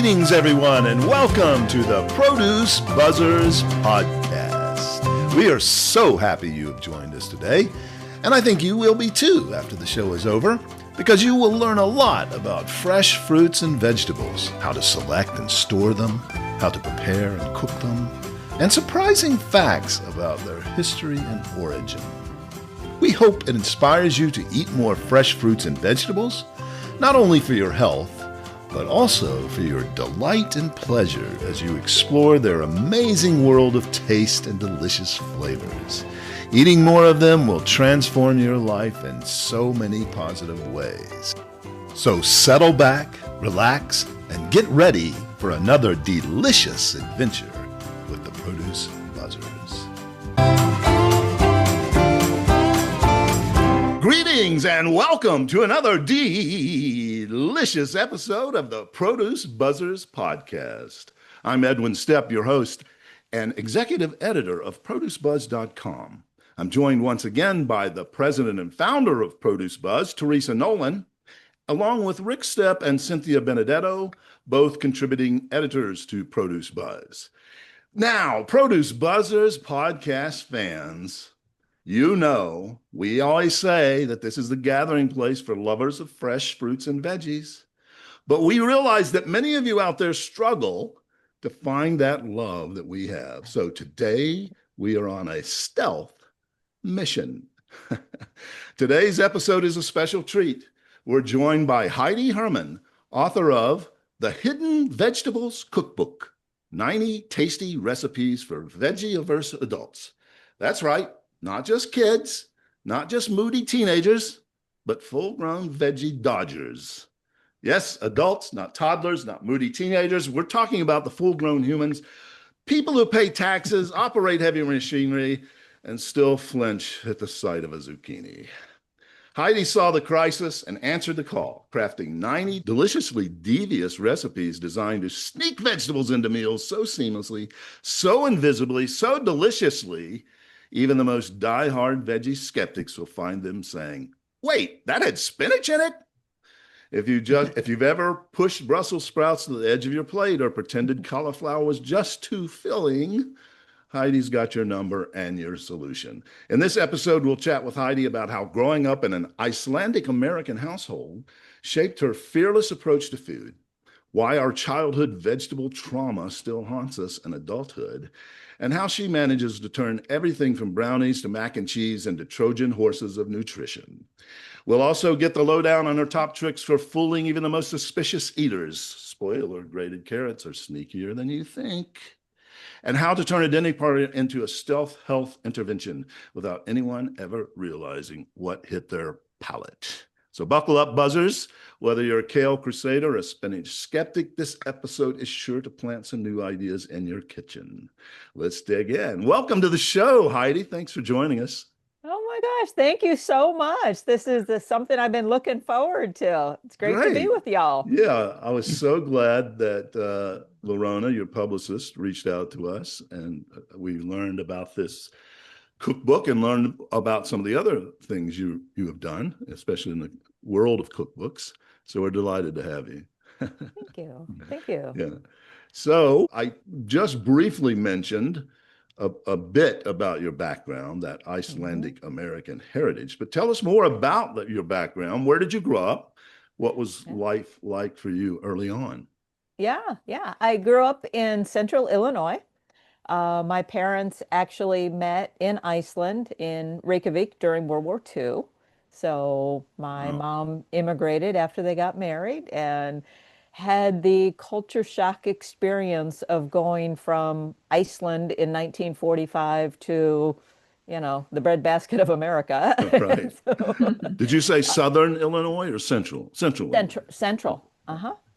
Greetings, everyone, and welcome to the Produce Buzzers podcast. We are so happy you have joined us today, and I think you will be too after the show is over, because you will learn a lot about fresh fruits and vegetables, how to select and store them, how to prepare and cook them, and surprising facts about their history and origin. We hope it inspires you to eat more fresh fruits and vegetables, not only for your health, but also for your delight and pleasure as you explore their amazing world of taste and delicious flavors. Eating more of them will transform your life in so many positive ways. So settle back, relax, and get ready for another delicious adventure with the Produce Buzzers. Greetings and welcome to another delicious episode of the Produce Buzzers podcast. I'm Edwin Stepp, your host and executive editor of ProduceBuzz.com. I'm joined once again by the president and founder of Produce Buzz, Teresa Nolan, along with Rick Stepp and Cynthia Benedetto, both contributing editors to Produce Buzz. Now, Produce Buzzers podcast fans, you know, we always say that this is the gathering place for lovers of fresh fruits and veggies. But we realize that many of you out there struggle to find that love that we have. So today we are on a stealth mission. Today's episode is a special treat. We're joined by Heidi Herman, author of the Hidden Vegetables Cookbook, 90 tasty recipes for Veggie-Averse Adults. That's right. Not just kids, not just moody teenagers, but full-grown veggie-dodgers. Yes, adults, not toddlers, not moody teenagers. We're talking about the full-grown humans, people who pay taxes, operate heavy machinery, and still flinch at the sight of a zucchini. Heidi saw the crisis and answered the call, crafting 90 deliciously devious recipes designed to sneak vegetables into meals so seamlessly, so invisibly, so deliciously, even the most die-hard veggie skeptics will find them saying, wait, that had spinach in it? If you've ever pushed Brussels sprouts to the edge of your plate or pretended cauliflower was just too filling, Heidi's got your number and your solution. In this episode, we'll chat with Heidi about how growing up in an Icelandic-American household shaped her fearless approach to food, why our childhood vegetable trauma still haunts us in adulthood, and how she manages to turn everything from brownies to mac and cheese into Trojan horses of nutrition. We'll also get the lowdown on her top tricks for fooling even the most suspicious eaters. Spoiler, grated carrots are sneakier than you think. And how to turn a dinner party into a stealth health intervention without anyone ever realizing what hit their palate. So buckle up, buzzers. Whether you're a kale crusader or a spinach skeptic, this episode is sure to plant some new ideas in your kitchen. Let's dig in. Welcome to the show, Heidi. Thanks for joining us. Oh my gosh, thank you so much. This is something I've been looking forward to. It's great to be with y'all. Yeah, I was so glad that Lorona, your publicist, reached out to us, and we learned about this cookbook and learned about some of the other things you have done, especially in the world of cookbooks. So we're delighted to have you. Thank you. Thank you. Yeah. So I just briefly mentioned a bit about your background, that Icelandic-American heritage, but tell us more about your background. Where did you grow up? What was life like for you early on? Yeah. I grew up in central Illinois. My parents actually met in Iceland, in Reykjavik, during World War II. So my mom immigrated after they got married and had the culture shock experience of going from Iceland in 1945 to, the breadbasket of America. Right. Did you say Southern Illinois or Central? Central.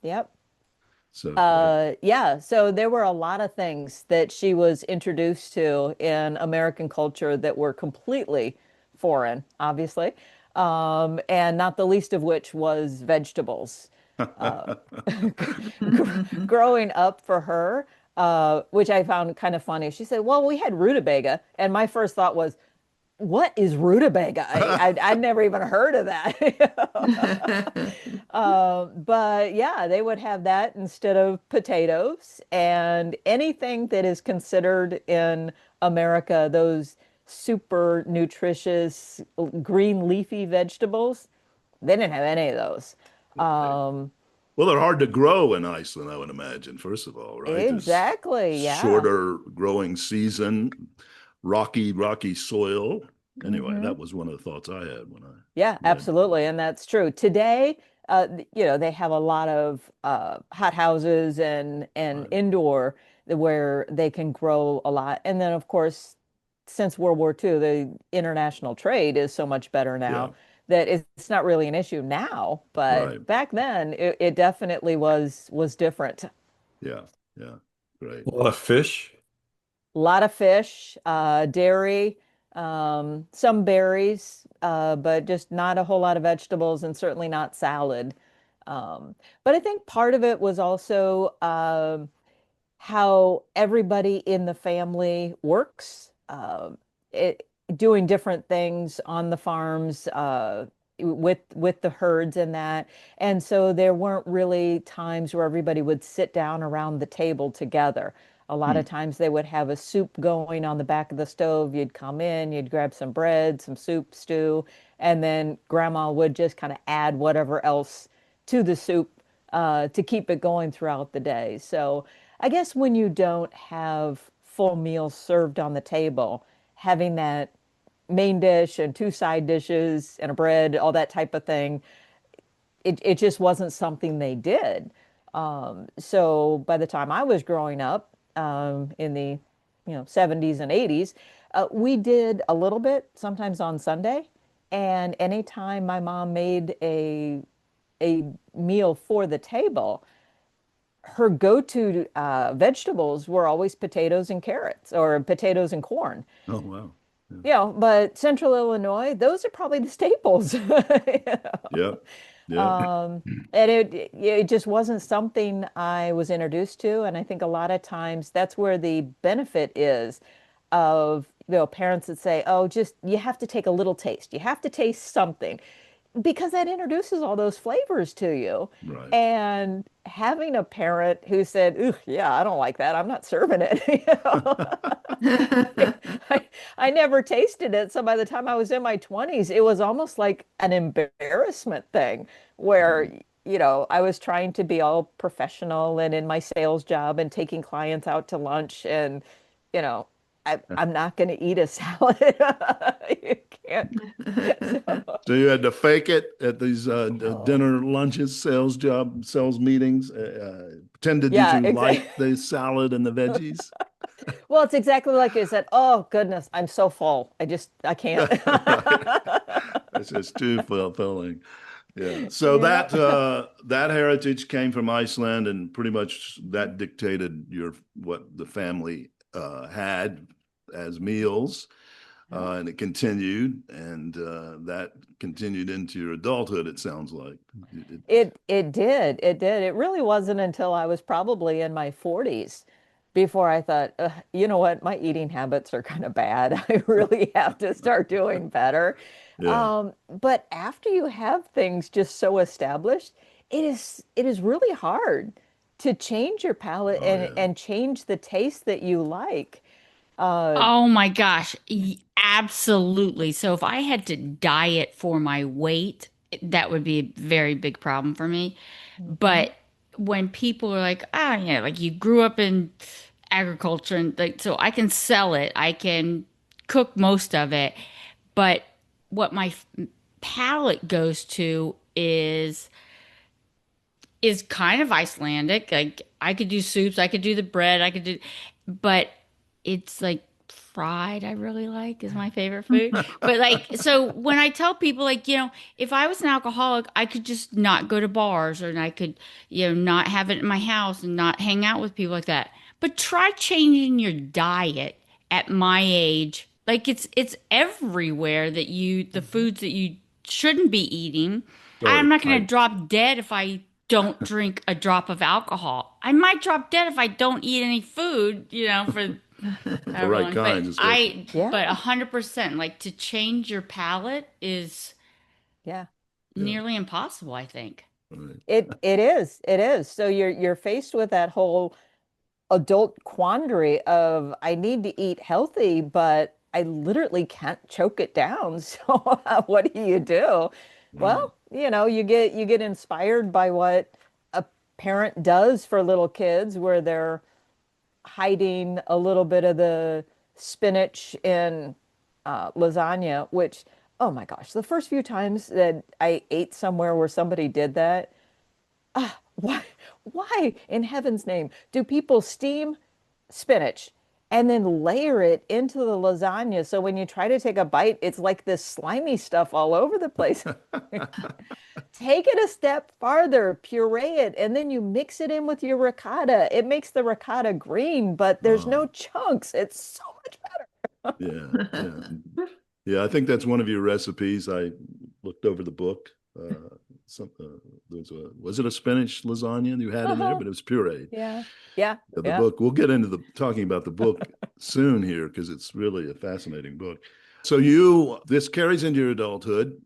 Yep. So, so there were a lot of things that she was introduced to in American culture that were completely foreign, obviously, and not the least of which was vegetables. Growing up for her, which I found kind of funny, she said, well, we had rutabaga, and my first thought was, what is rutabaga? I'd never even heard of that. But yeah, they would have that instead of potatoes and anything that is considered in America, those super nutritious green leafy vegetables. They didn't have any of those. Right. Um, Well, they're hard to grow in Iceland, I would imagine, first of all, right? Just exactly. Yeah. shorter growing season, rocky soil. Anyway, Hmm. that was one of the thoughts I had when I Yeah, read. absolutely. And that's true. Today, they have a lot of hot houses and Right. indoor where they can grow a lot. And then, of course, since World War II, the international trade is so much better Yeah. now that it's not really an issue now. Right. But back then, it definitely was different. Yeah. Yeah. Great. A lot of fish. A lot of fish, dairy, some berries, but just not a whole lot of vegetables and certainly not salad. But I think part of it was also how everybody in the family works, it, doing different things on the farms, with the herds and that. And so there weren't really times where everybody would sit down around the table together. A lot of Hmm. times they would have a soup going on the back of the stove. You'd come in, you'd grab some bread, some soup, stew, and then grandma would just kind of add whatever else to the soup, to keep it going throughout the day. So I guess when you don't have full meals served on the table, having that main dish and two side dishes and a bread, all that type of thing, it just wasn't something they did. So by the time I was growing up, in the 70s and 80s, we did a little bit sometimes on Sunday. And anytime my mom made a meal for the table, her go-to vegetables were always potatoes and carrots or potatoes and corn. Oh, wow. Yeah. But Central Illinois, those are probably the staples. Yep. Yep. Um, and it just wasn't something I was introduced to. And I think a lot of times that's where the benefit is of, parents that say, oh, just you have to take a little taste. You have to taste something because that introduces all those flavors to you. Right. And having a parent who said, "Ooh, yeah, I don't like that. I'm not serving it." I never tasted it. So by the time I was in my 20s, it was almost like an embarrassment thing where, Mhm. I was trying to be all professional and in my sales job and taking clients out to lunch. And, you know, I'm not going to eat a salad. You can't. So, So you had to fake it at these oh, dinner lunches, sales meetings. Pretended that yeah, you exactly. liked the salad and the veggies. Well, it's exactly like you said. Oh, goodness, I'm so full. I can't. Right. It's just too fulfilling. Yeah. So Yeah. that heritage came from Iceland, and pretty much that dictated your what the family had as meals, Yeah. and it continued, and that continued into your adulthood. It sounds like. It- It did. It did. It really wasn't until I was probably in my 40s before I thought, you know what, my eating habits are kind of bad. I really have to start doing better. yeah. But after you have things just so established, it is really hard to change your palate Oh and yeah. and change the taste that you like. Uh, Oh my gosh, absolutely. So if I had to diet for my weight, that would be a very big problem for me. mhm. But when people are like, ah, yeah, like you grew up in agriculture and like, so I can sell it, I can cook most of it. But what my palate goes to is kind of Icelandic. Like I could do soups, I could do the bread, I could do, but it's like fried, I really like is my favorite food. But like, so when I tell people like, if I was an alcoholic, I could just not go to bars or I could, not have it in my house and not hang out with people like that. But try changing your diet at my age. Like it's everywhere that the Mhm. foods that you shouldn't be eating. Oh, I'm not going to I drop dead if I don't drink a drop of alcohol. I might drop dead if I don't eat any food, for The right kinds, especially. Yeah. But 100%, like to change your palate is Yeah. nearly impossible, I think. Right. It is. It is. So you're faced with that whole adult quandary of I need to eat healthy, but I literally can't choke it down. So what do you do? Right. Well, you get inspired by what a parent does for little kids where they're hiding a little bit of the spinach in lasagna, which, oh my gosh, the first few times that I ate somewhere where somebody did that, why, why in heaven's name do people steam spinach and then layer it into the lasagna? So when you try to take a bite, it's like this slimy stuff all over the place. Take it a step farther, puree it, and then you mix it in with your ricotta. It makes the ricotta green, but there's no chunks. It's so much better. Yeah, yeah. Yeah, I think that's one of your recipes. I looked over the book. Was it a spinach lasagna you had in there? But it was pureed. Yeah. Yeah. The Yeah. book, we'll get into talking about the book soon here because it's really a fascinating book. So this carries into your adulthood.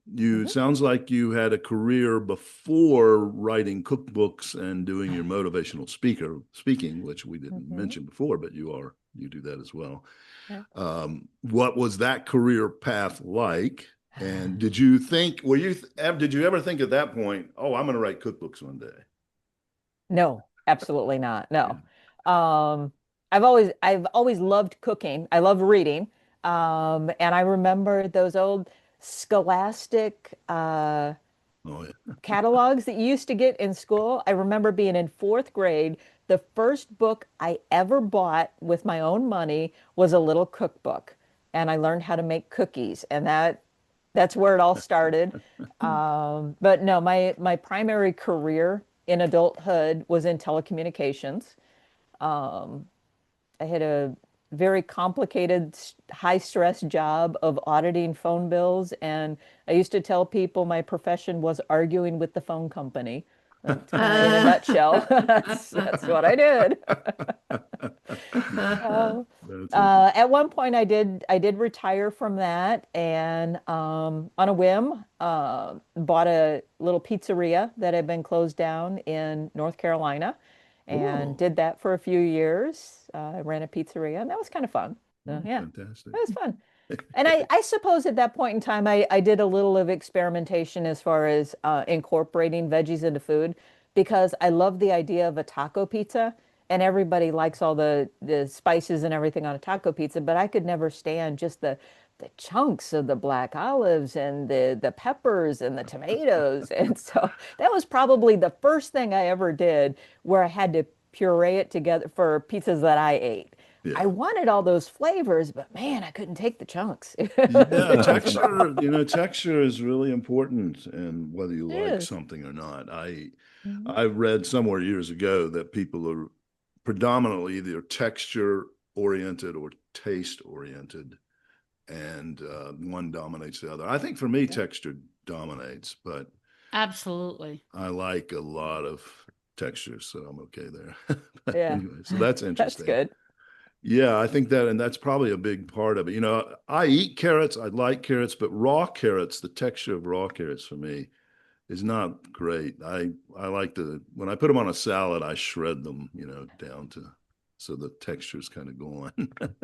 Sounds like you had a career before writing cookbooks and doing your motivational speaking, which we didn't mention before, but you do that as well. Yeah. What was that career path like? And did you ever think at that point, oh, I'm going to write cookbooks one day? No, absolutely not. No. I've always loved cooking. I love reading. And I remember those old Scholastic Oh, yeah. catalogs that you used to get in school. I remember being in fourth grade. The first book I ever bought with my own money was a little cookbook, and I learned how to make cookies, and that's where it all started. But no, my primary career in adulthood was in telecommunications. I had a very complicated, high-stress job of auditing phone bills, and I used to tell people my profession was arguing with the phone company. That's kind of in a nutshell. That's what I did. At one point, I did retire from that, and on a whim, bought a little pizzeria that had been closed down in North Carolina, and did that for a few years. I ran a pizzeria, and that was kind of fun. So, yeah, Fantastic. that was fun. And I suppose at that point in time, I did a little of experimentation as far as incorporating veggies into food because I love the idea of a taco pizza. And everybody likes all the spices and everything on a taco pizza, but I could never stand just the chunks of the black olives and the peppers and the tomatoes. And so that was probably the first thing I ever did where I had to puree it together for pizzas that I ate. Yeah. I wanted all those flavors, but man, I couldn't take the chunks. Yeah, texture is really important, and whether you like is. something or not. I read somewhere years ago that people are predominantly either texture oriented or taste oriented, and one dominates the other. I think for me, texture dominates, but Absolutely. I like a lot of textures, so I'm okay there. But Yeah. anyway, so that's interesting. That's good. Yeah, I think that, and that's probably a big part of it. I eat carrots, I like carrots, but raw carrots, the texture of raw carrots for me is not great. I like when I put them on a salad, I shred them, down so the texture's kind of gone.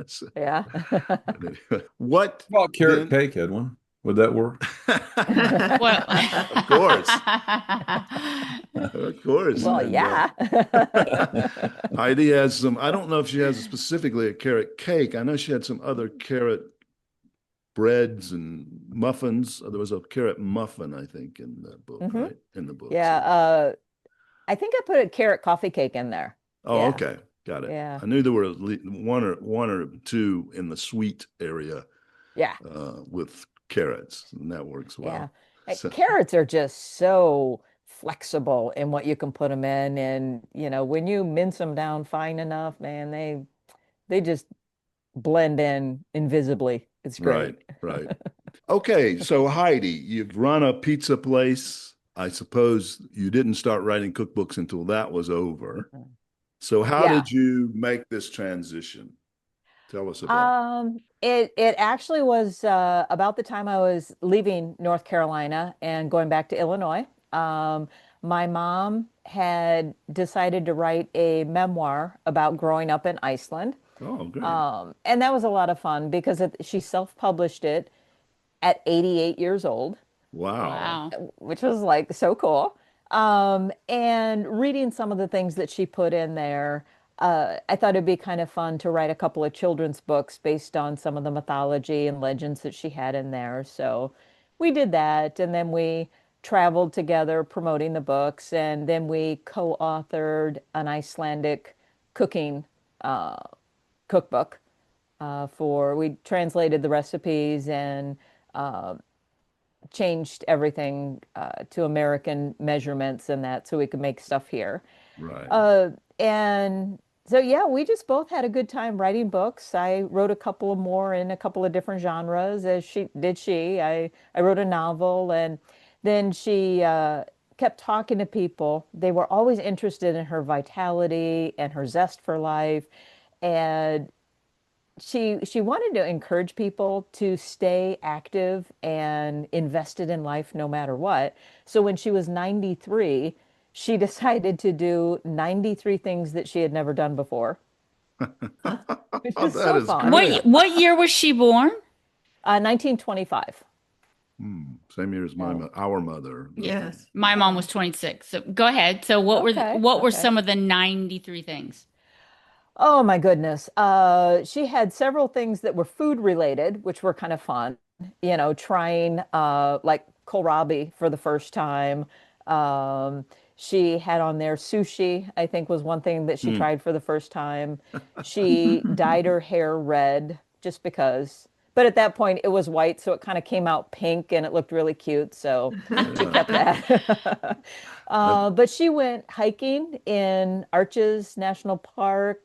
So, Yeah. anyway, what about carrot cake, Edwin? Would that work? Well, Of course. Of course. Well, And, yeah. Heidi has I don't know if she has specifically a carrot cake. I know she had some other carrot breads and muffins. There was a carrot muffin, I think, in the book, right? In the book. Yeah. I think I put a carrot coffee cake in there. Oh, Yeah. okay. Got it. Yeah. I knew there were at least one or two in the sweet area Yeah. with carrots, and that works well. Yeah. So- Carrots are just so flexible in what you can put them in. And, when you mince them down fine enough, man, they just blend in invisibly. It's great. Right. Okay, so Heidi, you've run a pizza place. I suppose you didn't start writing cookbooks until that was over. So how Yeah. did you make this transition? Tell us about It actually was about the time I was leaving North Carolina and going back to Illinois. Um, my mom had decided to write a memoir about growing up in Iceland. it. Oh, great. And that was a lot of fun because she self-published it at 88 years old, Wow. Wow. which was like so cool. And reading some of the things that she put in there, I thought it'd be kind of fun to write a couple of children's books based on some of the mythology and legends that she had in there. So we did that, and then we traveled together promoting the books, and then we co-authored an Icelandic cooking uh, cookbook. We translated the recipes and changed everything to American measurements and that so we could make stuff here. Right. And so, yeah, we just both had a good time writing books. I wrote a couple of more in a couple of different genres, as she did. I wrote a novel, and then she kept talking to people. They were always interested in her vitality and her zest for life. And she wanted to encourage people to stay active and invested in life no matter what. So when she was 93, she decided to do 93 things that she had never done before, which Oh, is that so is fun. great. What year was she born? 1925. Same year as our mother. Yes. My mom was 26. So go ahead. So Okay, what were okay. some of the 93 things? Oh my goodness. She had several things that were food related, which were kind of fun. Trying like kohlrabi for the first time. Um, she had on there sushi, I think was one thing that she Hmm. tried for the first time. She dyed her hair red just because. But at that point it was white, so it kind of came out pink and it looked really cute. So she Yeah. kept that. That- But she went hiking in Arches National Park.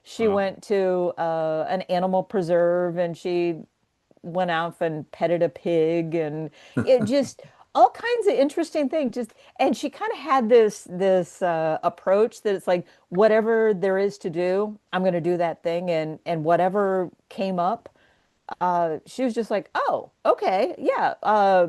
She wow. went to an animal preserve, and she went off and petted a pig, and it just all kinds of interesting things. And she kind of had this approach that it's like whatever there is to do, I'm going to do that thing, and whatever came up, she was just like, oh, okay, yeah,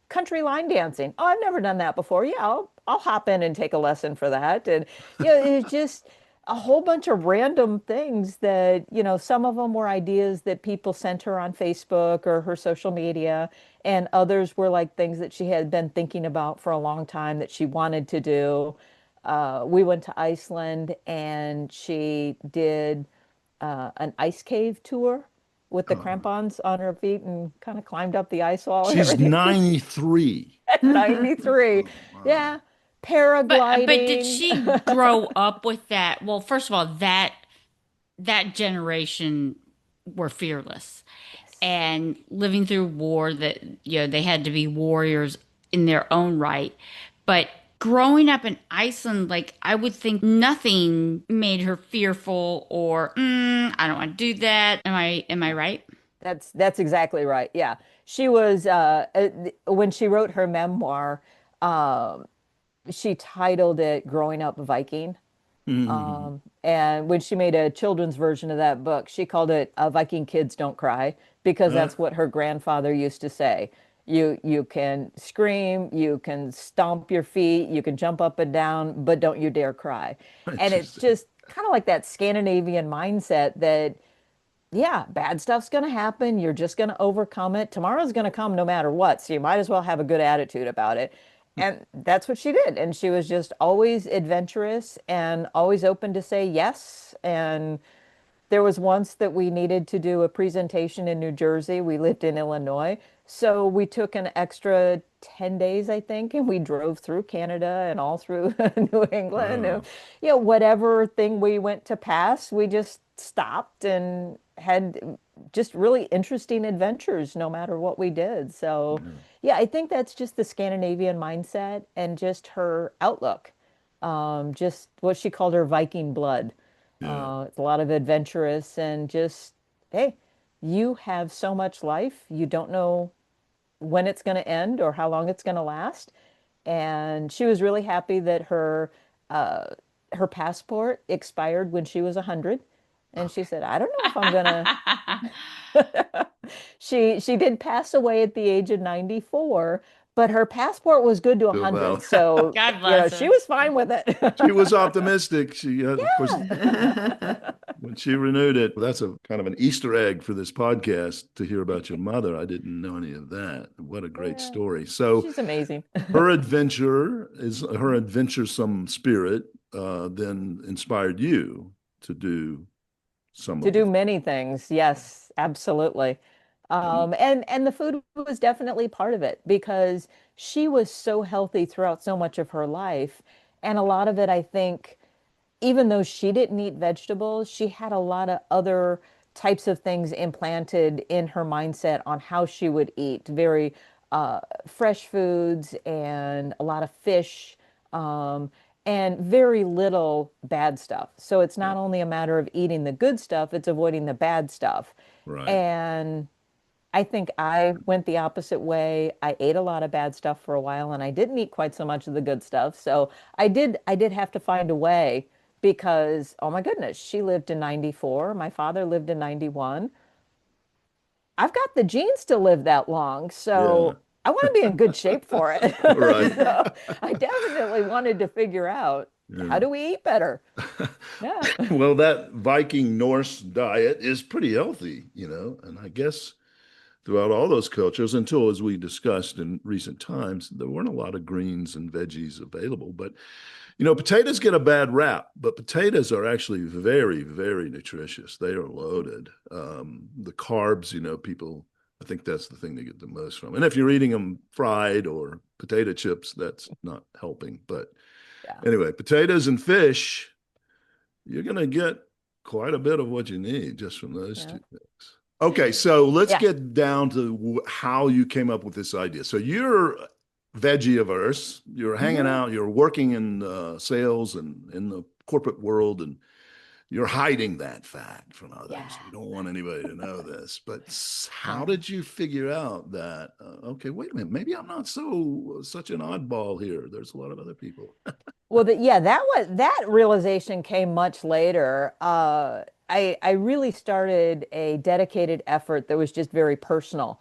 country line dancing. Oh, I've never done that before. Yeah, I'll hop in and take a lesson for that. And it's just a whole bunch of random things that, some of them were ideas that people sent her on Facebook or her social media, and others were like things that she had been thinking about for a long time that she wanted to do. We went to Iceland, and she did an ice cave tour with the uh, crampons on her feet and kind of climbed up the ice wall and she's everything 93. at 93. Oh, wow. Yeah. But did Paragliding. she grow up with that? Well, first of all, that generation were fearless Yes. and living through war that they had to be warriors in their own right. But growing up in Iceland, like I would think nothing made her fearful or I don't want to do that. Am I right? That's exactly right. Yeah. She was when she wrote her memoir, um, she titled it Growing Up Viking. Mhm. And when she made a children's version of that book, she called it Viking Kids Don't Cry, because Uh, that's what her grandfather used to say. You can scream, you can stomp your feet, you can jump up and down, but don't you dare cry. And it's Interesting. just kind of like that Scandinavian mindset that, yeah, bad stuff's going to happen. You're just going to overcome it. Tomorrow's going to come no matter what. So you might as well have a good attitude about it. And that's what she did. And she was just always adventurous and always open to say yes. And there was once that we needed to do a presentation in New Jersey. We lived in Illinois. So we took an extra 10 days, I think, and we drove through Canada and all through New England. And, Wow. whatever thing we went to pass, we just stopped and had just really interesting adventures no matter what we did. So, Yeah. yeah, I think that's just the Scandinavian mindset and just her outlook, just what she called her Viking blood. Yeah. It's a lot of adventurous and just, hey, you have so much life. You don't know when it's going to end or how long it's going to last. And she was really happy that uh, her passport expired when she was 100. And she said, I don't know if I'm gonna. She did pass away at the age of 94, but her passport was good to Well, 100. So, God bless she her. was fine with it. she was optimistic. She, of course, Yeah. when she renewed it, that's a kind of an Easter egg for this podcast to hear about your mother. I didn't know any of that. What a great Yeah. story. So She's amazing. her adventuresome spirit then inspired you to do some To of do the. many things. Yes, absolutely. And And the food was definitely part of it because she was so healthy throughout so much of her life. And a lot of it, I think, even though she didn't eat vegetables, she had a lot of other types of things implanted in her mindset on how she would eat. Very fresh foods and a lot of fish, um, and very little bad stuff. So it's yeah, not only a matter of eating the good stuff, it's avoiding the bad stuff. right. And I think I went the opposite way. I ate a lot of bad stuff for a while and I didn't eat quite so much of the good stuff. So I did have to find a way because oh my goodness, she lived in 94, my father lived in 91. I've got the genes to live that long, Yeah, so I want to be in good shape for it. right. So I definitely wanted to figure out how Yeah. do we eat better? Yeah. Well, that Viking Norse diet is pretty healthy, and I guess throughout all those cultures, until as we discussed in recent times, there weren't a lot of greens and veggies available. But, potatoes get a bad rap, but potatoes are actually very, very nutritious. They are loaded. The carbs, people, I think that's the thing they get the most from. And if you're eating them fried or potato chips, that's not helping. But Yeah. anyway, potatoes and fish, you're going to get quite a bit of what you need just from those Yeah. two things. Okay, so let's Yeah. get down to how you came up with this idea. So you're veggie-averse, you're hanging Mhm. out, you're working in sales and in the corporate world, and you're hiding that fact from others. Yeah. You don't want anybody to know this. But how Yeah. did you figure out that, okay, wait a minute, maybe I'm not such an oddball here. There's a lot of other people. Well, yeah, that realization came much later. I really started a dedicated effort that was just very personal,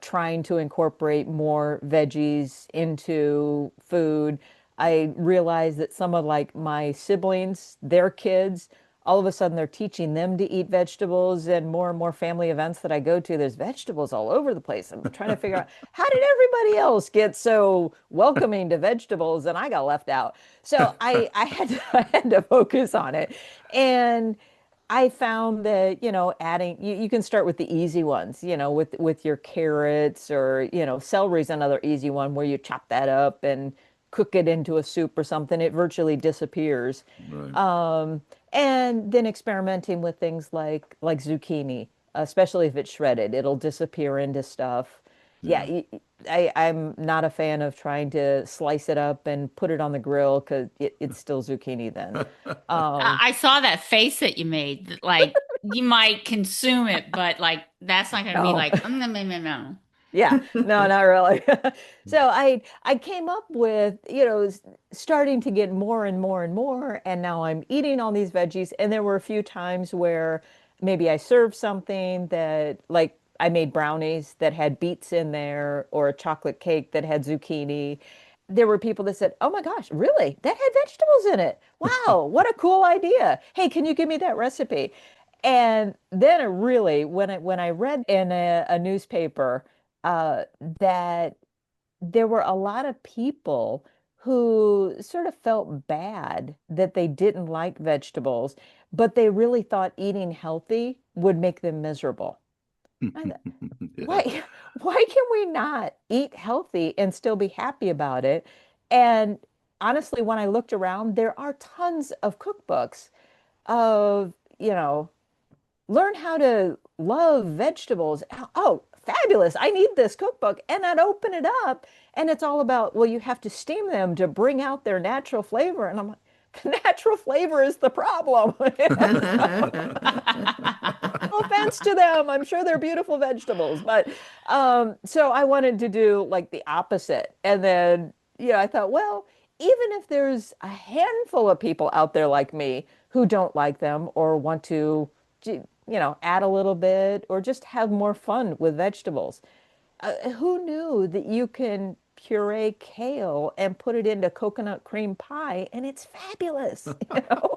trying to incorporate more veggies into food. I realized that some of like my siblings, their kids, all of a sudden they're teaching them to eat vegetables, and more family events that I go to, there's vegetables all over the place. I'm trying to figure out how did everybody else get so welcoming to vegetables and I got left out. So I had to, I had to focus on it. And I found that, adding, you can start with the easy ones, with your carrots or, celery's another easy one where you chop that up and cook it into a soup or something. It virtually disappears. Right. And then experimenting with things like zucchini, especially if it's shredded, it'll disappear into stuff. Yeah, Yeah. I'm not a fan of trying to slice it up and put it on the grill because it's still zucchini then. Um, I saw that face that you made. Like you might consume it, but like that's not going to be no. like, no, no, no, no. Yeah, no, not really. So I came up with, starting to get more and more and more, and now I'm eating all these veggies. And there were a few times where maybe I served something that, like, I made brownies that had beets in there, or a chocolate cake that had zucchini. There were people that said, "Oh my gosh, really? That had vegetables in it? Wow, what a cool idea! Hey, can you give me that recipe?" And then it really, when I read in a newspaper that there were a lot of people who sort of felt bad that they didn't like vegetables, but they really thought eating healthy would make them miserable. I thought, Yeah. why, why can we not eat healthy and still be happy about it? And honestly, when I looked around, there are tons of cookbooks of, learn how to love vegetables. Oh, fabulous. I need this cookbook. And I'd open it up and it's all about, well, you have to steam them to bring out their natural flavor. And I'm like, natural flavor is the problem. No offense to them. I'm sure they're beautiful vegetables. But so I wanted to do like the opposite. And then, I thought, well, even if there's a handful of people out there like me who don't like them or want to, add a little bit or just have more fun with vegetables, who knew that you can puree kale and put it into coconut cream pie and it's fabulous, you know?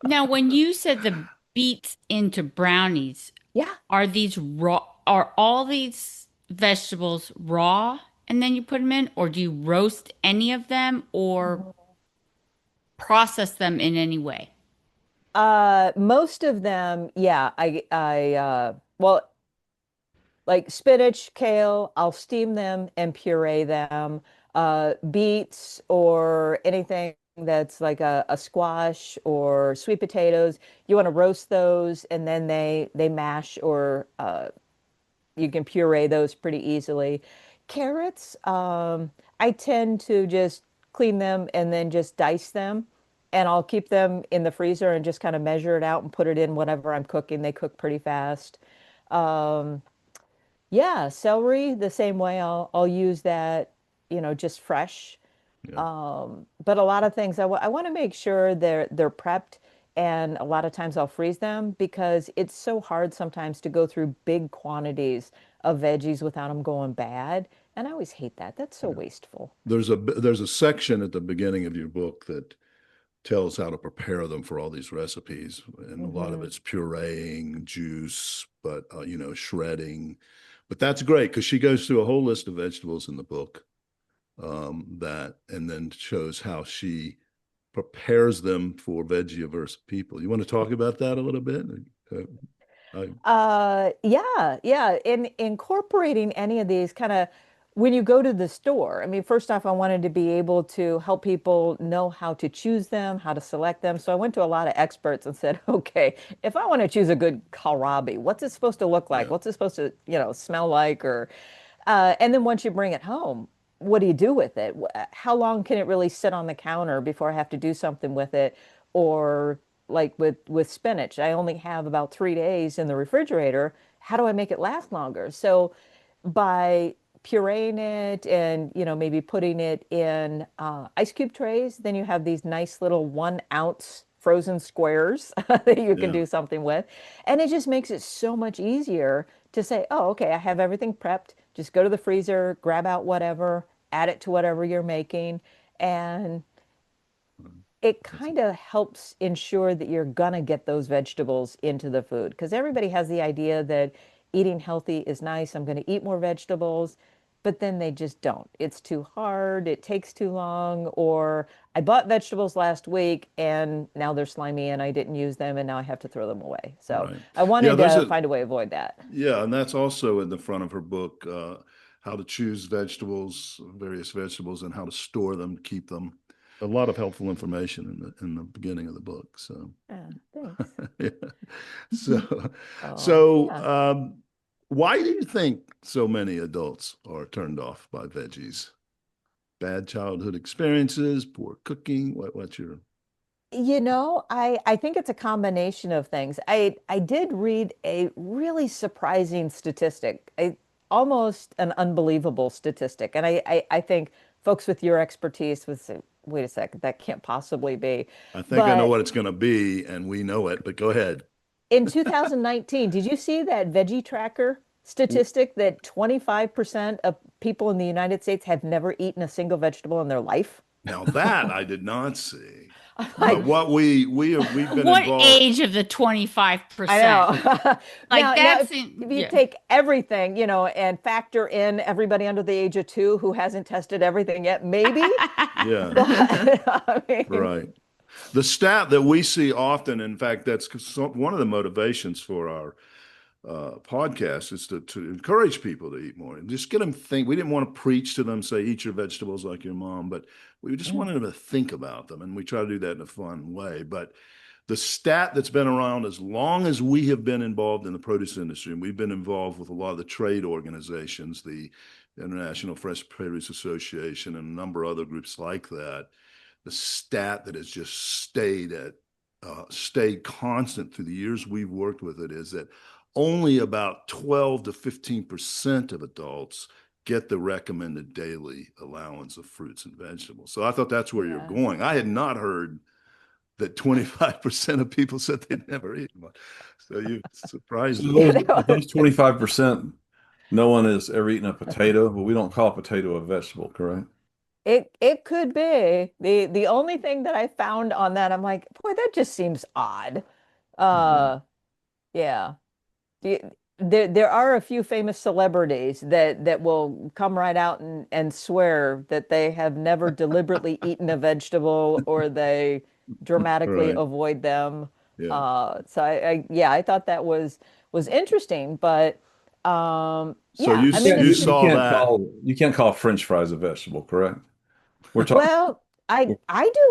Now, when you said the beets into brownies, Yeah. are these raw? Are all these vegetables raw and then you put them in, or do you roast any of them or process them in any way? Most of them, yeah, well, like spinach, kale, I'll steam them and puree them. Beets or anything that's like a squash or sweet potatoes, you want to roast those and then they mash or you can puree those pretty easily. Carrots, I tend to just clean them and then just dice them. And I'll keep them in the freezer and just kind of measure it out and put it in whatever I'm cooking. They cook pretty fast. Um, yeah, celery the same way. I'll use that, just fresh. Yeah. But a lot of things I want to make sure they're prepped, and a lot of times I'll freeze them because it's so hard sometimes to go through big quantities of veggies without them going bad. And I always hate that. That's so Yeah. wasteful. There's a section at the beginning of your book that tells how to prepare them for all these recipes, and a lot of Hmm. it's pureeing, juice, but shredding. But that's great because she goes through a whole list of vegetables in the book, and then shows how she prepares them for veggie-averse people. You want to talk about that a little bit? Uh, I, Yeah, yeah. In incorporating any of these kind of when you go to the store, I mean, first off, I wanted to be able to help people know how to choose them, how to select them. So I went to a lot of experts and said, okay, if I want to choose a good kohlrabi, what's it supposed to look like? yeah, What's it supposed to, smell like? Or, and then once you bring it home, what do you do with it? How long can it really sit on the counter before I have to do something with it? Or like with spinach, I only have about 3 days in the refrigerator. How do I make it last longer? So by pureeing it and maybe putting it in ice cube trays, then you have these nice little 1 ounce frozen squares that you can yeah, do something with. And it just makes it so much easier to say, oh, okay, I have everything prepped. Just go to the freezer, grab out whatever, add it to whatever you're making. And it that's kind of helps ensure that you're gonna get those vegetables into the food because everybody has the idea that eating healthy is nice. I'm going to eat more vegetables, but then they just don't. It's too hard, it takes too long, or I bought vegetables last week and now they're slimy and I didn't use them and now I have to throw them away. So right. I Yeah, wanted to find a way to avoid that. and that's also in the front of her book, how to choose vegetables, various vegetables, and how to store them, keep them. A lot of helpful information in the beginning of the book. So, Yeah, thanks. yeah. So, Oh, so yeah. why do you think so many adults are turned off by veggies? Bad childhood experiences, poor cooking. What's your? I think it's a combination of things. I did read a really surprising statistic, almost an unbelievable statistic. And I think folks with your expertise would say, wait a second, that can't possibly be. I think I know But what it's going to be, and we know it. But go ahead. in 2019, did you see that Veggie Tracker statistic that 25% of people in the United States have never eaten a single vegetable in their life? Now that I did not see. I'm But like, what we've been What involved. age of the I 25%? know. Like Now, that's if you yeah. take everything, and factor in everybody under the age of 2 who hasn't tested everything yet, maybe. Yeah, But I mean, right. The stat that we see often, in fact, that's one of the motivations for our podcast is to encourage people to eat more and just get them think. We didn't want to preach to them, say, eat your vegetables like your mom, but we just yeah. wanted them to think about them. And we try to do that in a fun way. But the stat that's been around as long as we have been involved in the produce industry, and we've been involved with a lot of the trade organizations, the International Fresh Produce Association, and a number of other groups like that, the stat that has just stayed constant through the years we've worked with it is that only about 12 to 15% of adults get the recommended daily allowance of fruits and vegetables. So I thought that's where you're Yeah. going. I had not heard that 25% of people said they'd never eaten one. So you surprised So me. those 25%, no one has ever eaten a potato, but we don't call a potato a vegetable, correct? It could be. The only thing that I found on that, I'm like, boy, that just seems odd. Uh, yeah. There are a few famous celebrities that will come right out and swear that they have never deliberately eaten a vegetable or they dramatically Right. avoid them. Yeah. So I thought that was interesting, but So yeah, you I mean, you it's saw that. You can't call French fries a vegetable, correct? We're talking. well, I do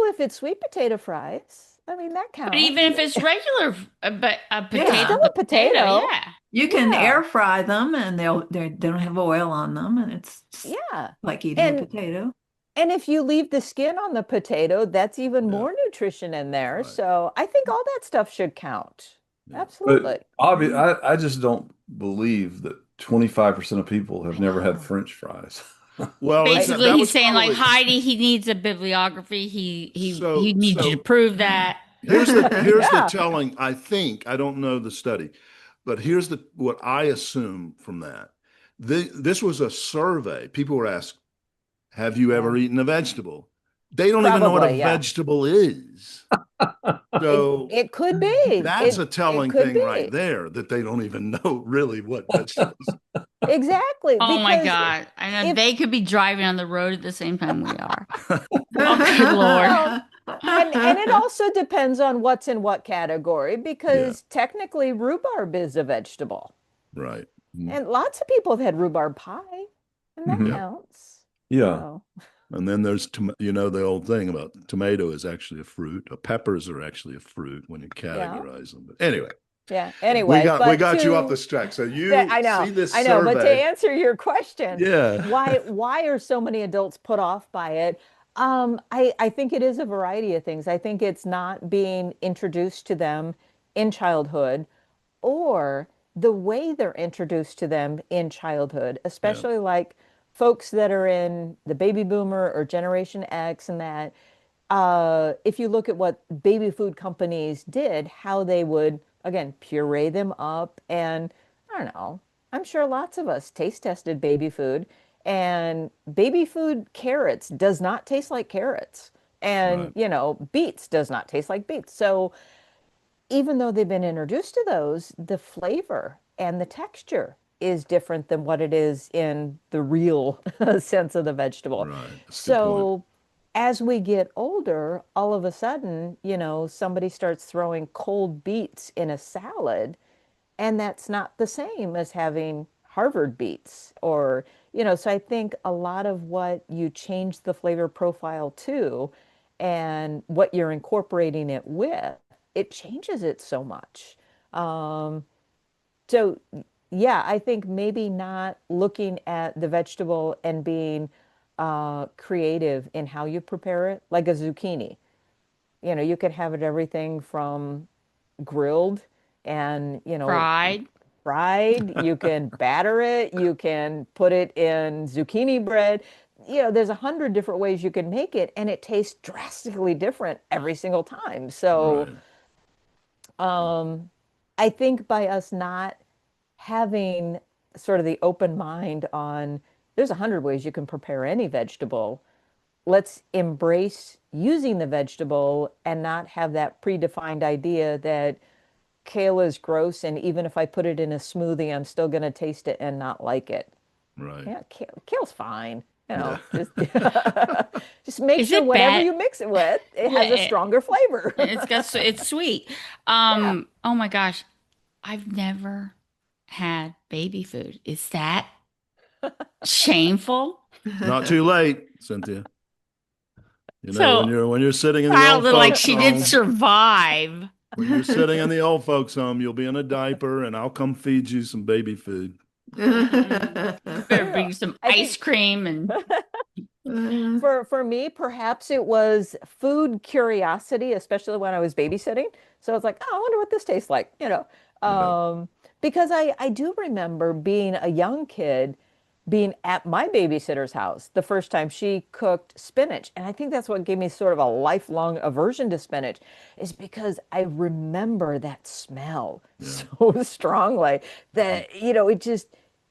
if it's sweet potato fries. I mean, that But even if counts. it's regular, but a It's potato, still Yeah. a potato. yeah. You can Yeah. air fry them and they don't have oil on them and it's just Yeah. like eating a And potato. and if you leave the skin on the potato, that's even Yeah. more nutrition in there. Right. So I think all that stuff should count. Yeah. Absolutely. But I just don't believe that 25% of people have never had French fries. Well, Basically, that he's was saying like probably- Heidi, he needs a bibliography. He So- needs you so- to prove that. Here's the Yeah. telling, I think, I don't know the study, but here's what I assume from that. This was a survey. People were asked, have you ever eaten a vegetable? They don't even know what a Probably, yeah. vegetable is. So It could be. that's a It telling could thing be. right there, that they don't even know really what vegetables. Exactly. Oh my because God. I know if- they could be driving on the road at the same time we are. Oh, good Lord. and it also depends on what's in what category, because technically rhubarb is a vegetable. Right. And lots of people have had rhubarb pie, and that Mhm. counts. Yeah. So, And then there's, the old thing about tomato is actually a fruit. Peppers are actually a fruit when you categorize them. But anyway, yeah. Anyway, we but got you to- off the track. So you Yeah, I know, see this I know. But to survey. answer your question, Yeah. why are so many adults put off by it? I think it is a variety of things. I think it's not being introduced to them in childhood, or the way they're introduced to them in childhood, especially like folks that are in the baby boomer or Generation X and that. If you look at what baby food companies did, how they would, again, puree them up. And I don't know, I'm sure lots of us taste tested baby food, and baby food carrots does not taste like carrots. And, Right. beets does not taste like beets. So even though they've been introduced to those, the flavor and the texture is different than what it is in the real sense of the vegetable. Right. That's a good point. So as we get older, all of a sudden, somebody starts throwing cold beets in a salad, and that's not the same as having Harvard beets so I think a lot of what you change the flavor profile to and what you're incorporating it with, it changes it so much. So yeah, I think maybe not looking at the vegetable and being creative in how you prepare it, like a zucchini. You could have it everything from grilled and, fried. You can batter it. You can put it in zucchini bread. There's 100 different ways you can make it, and it tastes drastically different every single time. So Right. I think by us not having sort of the open mind on there's 100 ways you can prepare any vegetable, let's embrace using the vegetable and not have that predefined idea that kale is gross, and even if I put it in a smoothie, I'm still going to taste it and not like it. Right. Yeah, kale's fine. Yeah. Just make Is sure it whatever bad? you mix it with, it has a Yeah, stronger flavor. it's sweet. Yeah. Oh my gosh. I've never had baby food. Is that shameful? Not too late, Cynthia. So, when you're sitting in the Child old looked like folks she home, did survive. when you're sitting in the old folks home, you'll be in a diaper, and I'll come feed you some baby food. Better bring some I ice think- cream and For me, perhaps it was food curiosity, especially when I was babysitting. So it's like, oh, I wonder what this tastes like, because I do remember being a young kid being at my babysitter's house the first time she cooked spinach. And I think that's what gave me sort of a lifelong aversion to spinach, is because I remember that smell Yeah. so strongly that,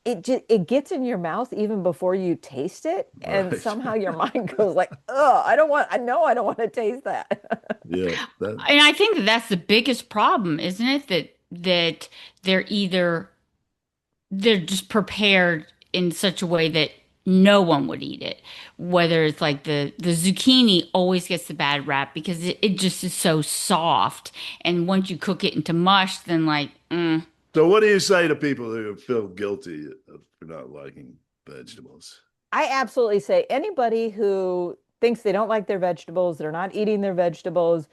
it gets in your mouth even before you taste it. And Right. somehow your mind goes like, oh, I don't want to taste that. Yeah. That. And I think that that's the biggest problem, isn't it? That they're either they're just prepared in such a way that no one would eat it. Whether it's like the zucchini always gets the bad rap because it just is so soft. And once you cook it into mush, then like, So what do you say to people who feel guilty for not liking vegetables? I absolutely say anybody who thinks they don't like their vegetables, they're not eating their vegetables,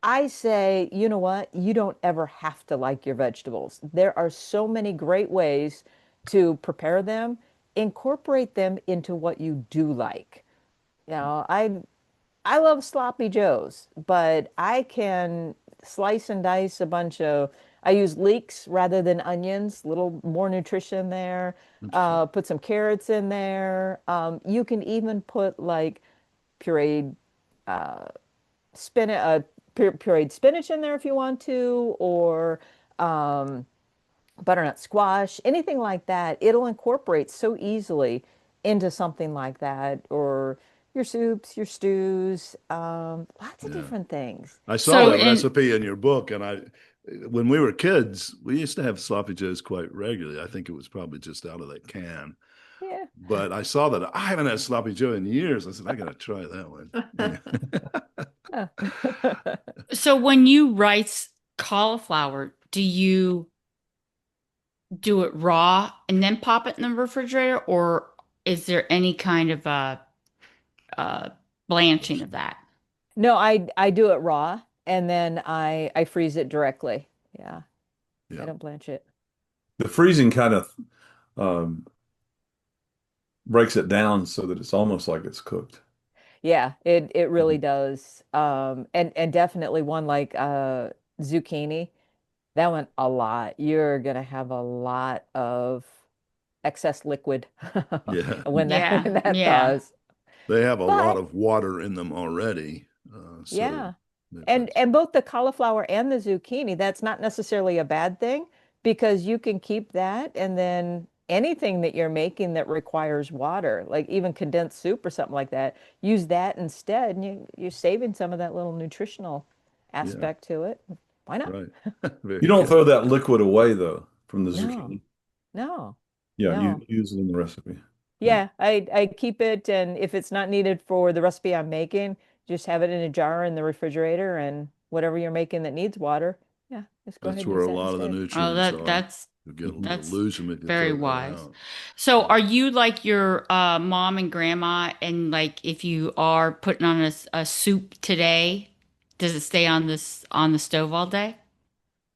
I say, you know what? You don't ever have to like your vegetables. There are so many great ways to prepare them. Incorporate them into what you do like. I love sloppy joes, but I can slice and dice a bunch of. I use leeks rather than onions, a little more nutrition there. Interesting. Put some carrots in there. You can even put like pureed spinach, pureed spinach in there if you want to, or um, butternut squash, anything like that. It'll incorporate so easily into something like that, or your soups, your stews, lots of Yeah. different things. I saw so that in recipe in your book, and when we were kids, we used to have sloppy joes quite regularly. I think it was probably just out of that can. Yeah. But I saw that I haven't had sloppy joe in years. I said, I got to try that one. so when you rice cauliflower, do you do it raw and then pop it in the refrigerator, or is there any kind of a blanching of that? No, I do it raw and then I freeze it directly. Yeah, I Yeah. don't blanch it. The freezing kind of um, breaks it down so that it's almost like it's cooked. Yeah, it really Mhm. does. And definitely one like zucchini, that one a lot. You're gonna have a lot of excess liquid Yeah. when that Yeah, when that yeah. thaws. They have a lot But of water in them already. So yeah. And that's, and both the cauliflower and the zucchini, that's not necessarily a bad thing because you can keep that and then anything that you're making that requires water, like even condensed soup or something like that, use that instead and you're saving some of that little nutritional yeah, aspect to it. Why not? right. You Very don't good. throw that liquid away though from the No, zucchini. no, Yeah, you no. use it in the recipe. Yeah. Yeah, I keep it, and if it's not needed for the recipe I'm making, just have it in a jar in the refrigerator, and whatever you're making that needs water, yeah, just go ahead That's and where use a that lot of the instead. Oh, nutrients that are. that's Mhm. You'll that's lose them if you very throw that wise. out. So, Yeah. are you like your mom and grandma, and like if you are putting on a soup today, does it stay on this on the stove all day,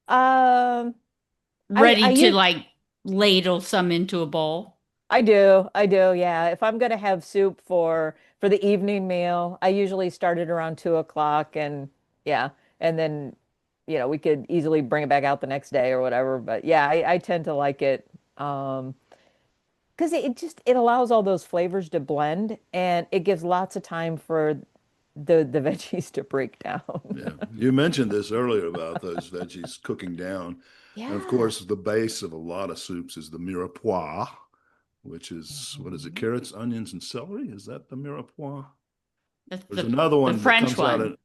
Um, I ready to use like ladle some into a bowl? I do, yeah. If I'm gonna have soup for the evening meal, I usually start it around 2 o'clock, and yeah, and then we could easily bring it back out the next day or whatever. But yeah, I tend to like it. Because it allows all those flavors to blend and it gives lots of time for the veggies to break down. Yeah. You mentioned this earlier about those veggies cooking down. And of Yeah. course, the base of a lot of soups is the mirepoix, which is, what is it, Mhm. carrots, onions, and celery? Is that the mirepoix? That's There's another the one that French comes out one, of,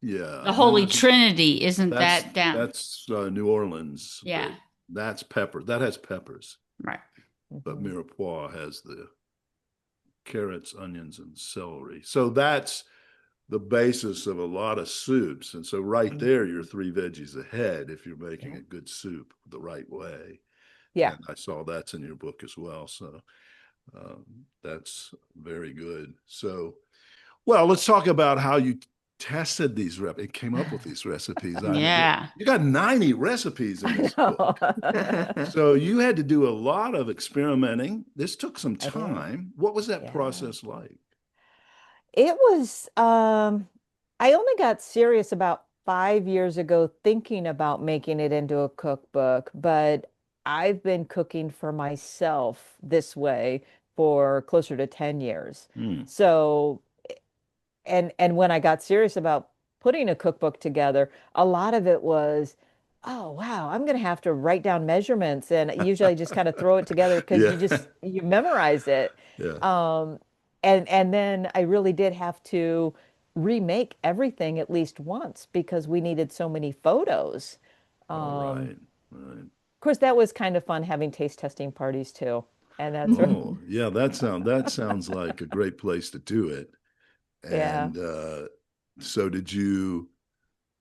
yeah. the And then Holy there's, Trinity, isn't that's, that down? that's New Orleans, Yeah, but that's pepper. That has peppers. right. But Mhm. mirepoix has the carrots, onions, and celery. So that's the basis of a lot of soups. And so right there, you're Mhm. three veggies ahead if you're making Yeah. a good soup the right way. Yeah. And I saw that's in your book as well. So that's very good. So, well, let's talk about how you tested these rep and came up with these recipes. I mean, Yeah. you got 90 recipes in I this know. book. So you had to do a lot of experimenting. This took some I did. time. What was that Yeah. process like? It was, I only got serious about 5 years ago thinking about making it into a cookbook, but I've been cooking for myself this way for closer to 10 years. Mm. So, and when I got serious about putting a cookbook together, a lot of it was, oh wow, I'm gonna have to write down measurements, and usually I just kind of throw it together because Yeah. you memorize it. Yeah. And then I really did have to remake everything at least once because we needed so many photos. All Um, right. Right. of course, that was kind of fun having taste testing parties too. And that's Oh, yeah, that sounds like a great place to do it. yeah. And so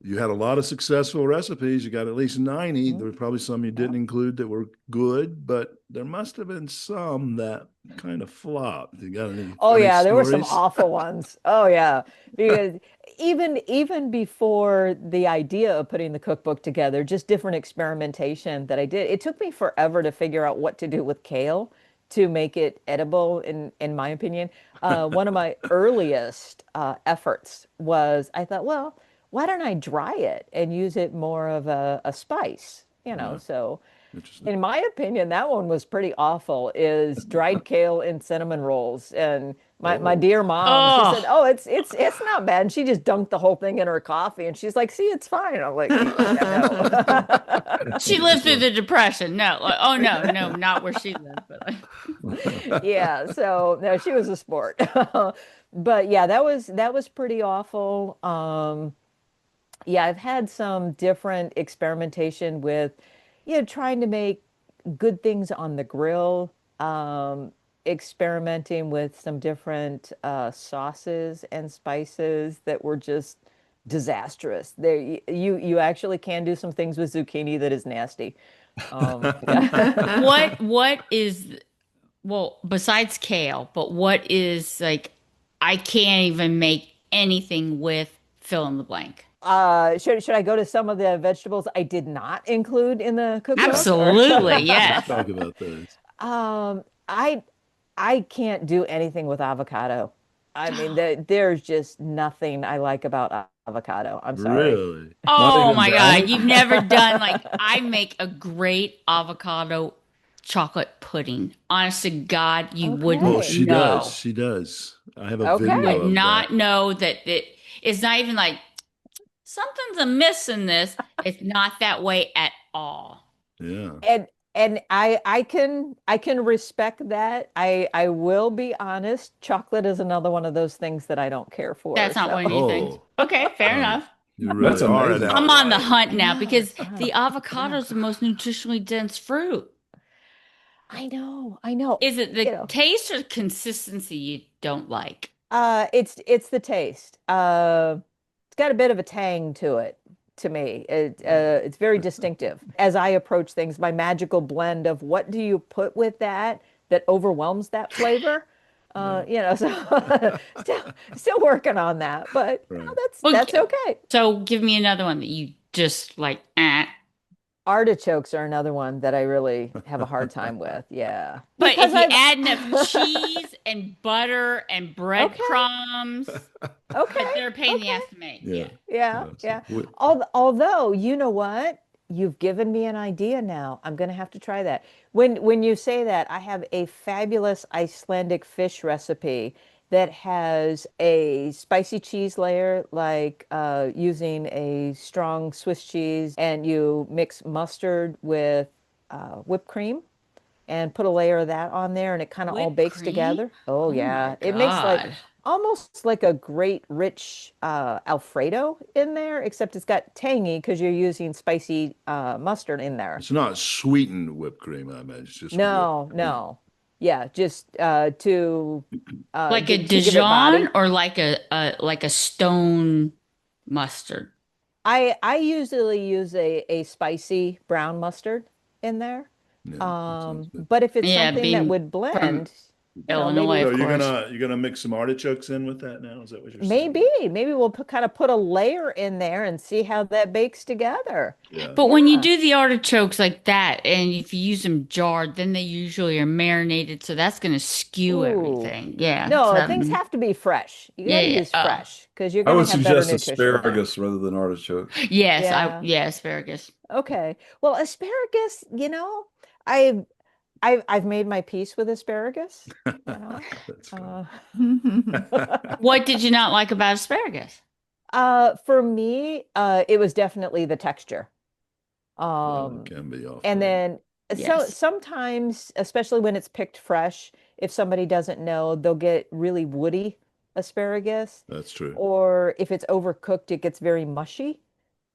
you had a lot of successful recipes. You got at least 90. Mhm. There were probably some you Yeah. didn't include that were good, but there must have been some that kind of flopped. You got any Oh funny yeah, there were some stories? awful ones. Oh yeah, because even before the idea of putting the cookbook together, just different experimentation that I did. It took me forever to figure out what to do with kale to make it edible, in my opinion. One of my earliest efforts was I thought, well, why don't I dry it and use it more of a spice, Yeah, So interesting. in my opinion, that one was pretty awful, is dried kale in cinnamon rolls. And my Oh, dear mom, she said, Oh, "Oh, it's not bad." And she just dunked the whole thing in her coffee and she's like, "See, it's fine." I'm like, "Yeah, no." she lived through the Depression. No, like, oh no, no, not where she lived, but like, Yeah, so no, she was a sport. But yeah, that was pretty awful. Yeah, I've had some different experimentation with, trying to make good things on the grill, experimenting with some different sauces and spices that were just disastrous. There, you actually can do some things with zucchini that is nasty. Yeah. what is well besides kale? But what is like? I can't even make anything with fill in the blank. Should I go to some of the vegetables I did not include in the cookbook, or? Absolutely, let's yes. talk about those. Um, I I can't do anything with avocado. I mean, there's just nothing I like about avocado. I'm sorry. Really? Not Oh even my God, brownies? you've never done like I make a great avocado chocolate pudding. Honest to God, you Oh, wouldn't Okay. she does. know. She does. I have a You video Okay. would of that. not know that it's not even like something's amiss in this. It's not that way at all. Yeah. And I can respect that. I will be honest, chocolate is another one of those things that I don't care for. That's not one of So your things. Oh, Okay, fair wow. enough. You That's really are an amazing. I'm on the outlier. hunt now yeah, because yeah, the avocado yeah. is the most nutritionally dense fruit. I know. Is it the You know, taste or consistency you don't like? it's the taste. It's got a bit of a tang to it to me. It's very distinctive. As I approach things, my magical blend of what do you put with that overwhelms that flavor. Yeah. So still working on that, but Right. Well, that's okay. so give me another one that you just like. Artichokes are another one that I really have a hard time with. Yeah, But because if you I've add enough cheese and butter and okay, breadcrumbs, but okay, they're a pain in the okay. ass to make. Yeah. Yeah. Yeah, Yeah. yeah. We- Although, you know what? You've given me an idea now. I'm going to have to try that. When you say that, I have a fabulous Icelandic fish recipe that has a spicy cheese layer, like using a strong Swiss cheese, and you mix mustard with whipped cream and put a layer of that on there, and it kind of all Whipped bakes cream? together. Oh Oh my yeah, it makes like God. almost like a great rich Alfredo in there, except it's got tangy because you're using spicy mustard in there. It's not sweetened whipped cream, I imagine. It's just whipped No, cream. no, yeah, just Like a to give it Dijon body. or like a stone mustard? I usually use a spicy brown mustard in there. Yeah, that sounds good. But if it's Yeah, something that being would from blend, Illinois, maybe So of course. you're gonna mix some artichokes in with that now? Is that what you're saying? maybe we'll kind of put a layer in there and see how that bakes together. Yeah. But when you Yeah. do the artichokes like that, and if you use them jarred, then they usually are marinated, so that's going to skew Ooh. everything. Yeah. No, things have to be fresh. You got Yeah, to yeah. use fresh because you're I going would to have better suggest nutrition with that. asparagus rather than artichokes. Yes, Yeah. yeah, asparagus. Okay. Well, asparagus, I I've made my peace with asparagus, you know. That's fine. What did you not like about asparagus? For me, it was definitely the texture. Yeah, it Um, can be and off-putting. then so Yes. sometimes, especially when it's picked fresh, if somebody doesn't know, they'll get really woody asparagus, That's true. or if it's overcooked, it gets very mushy.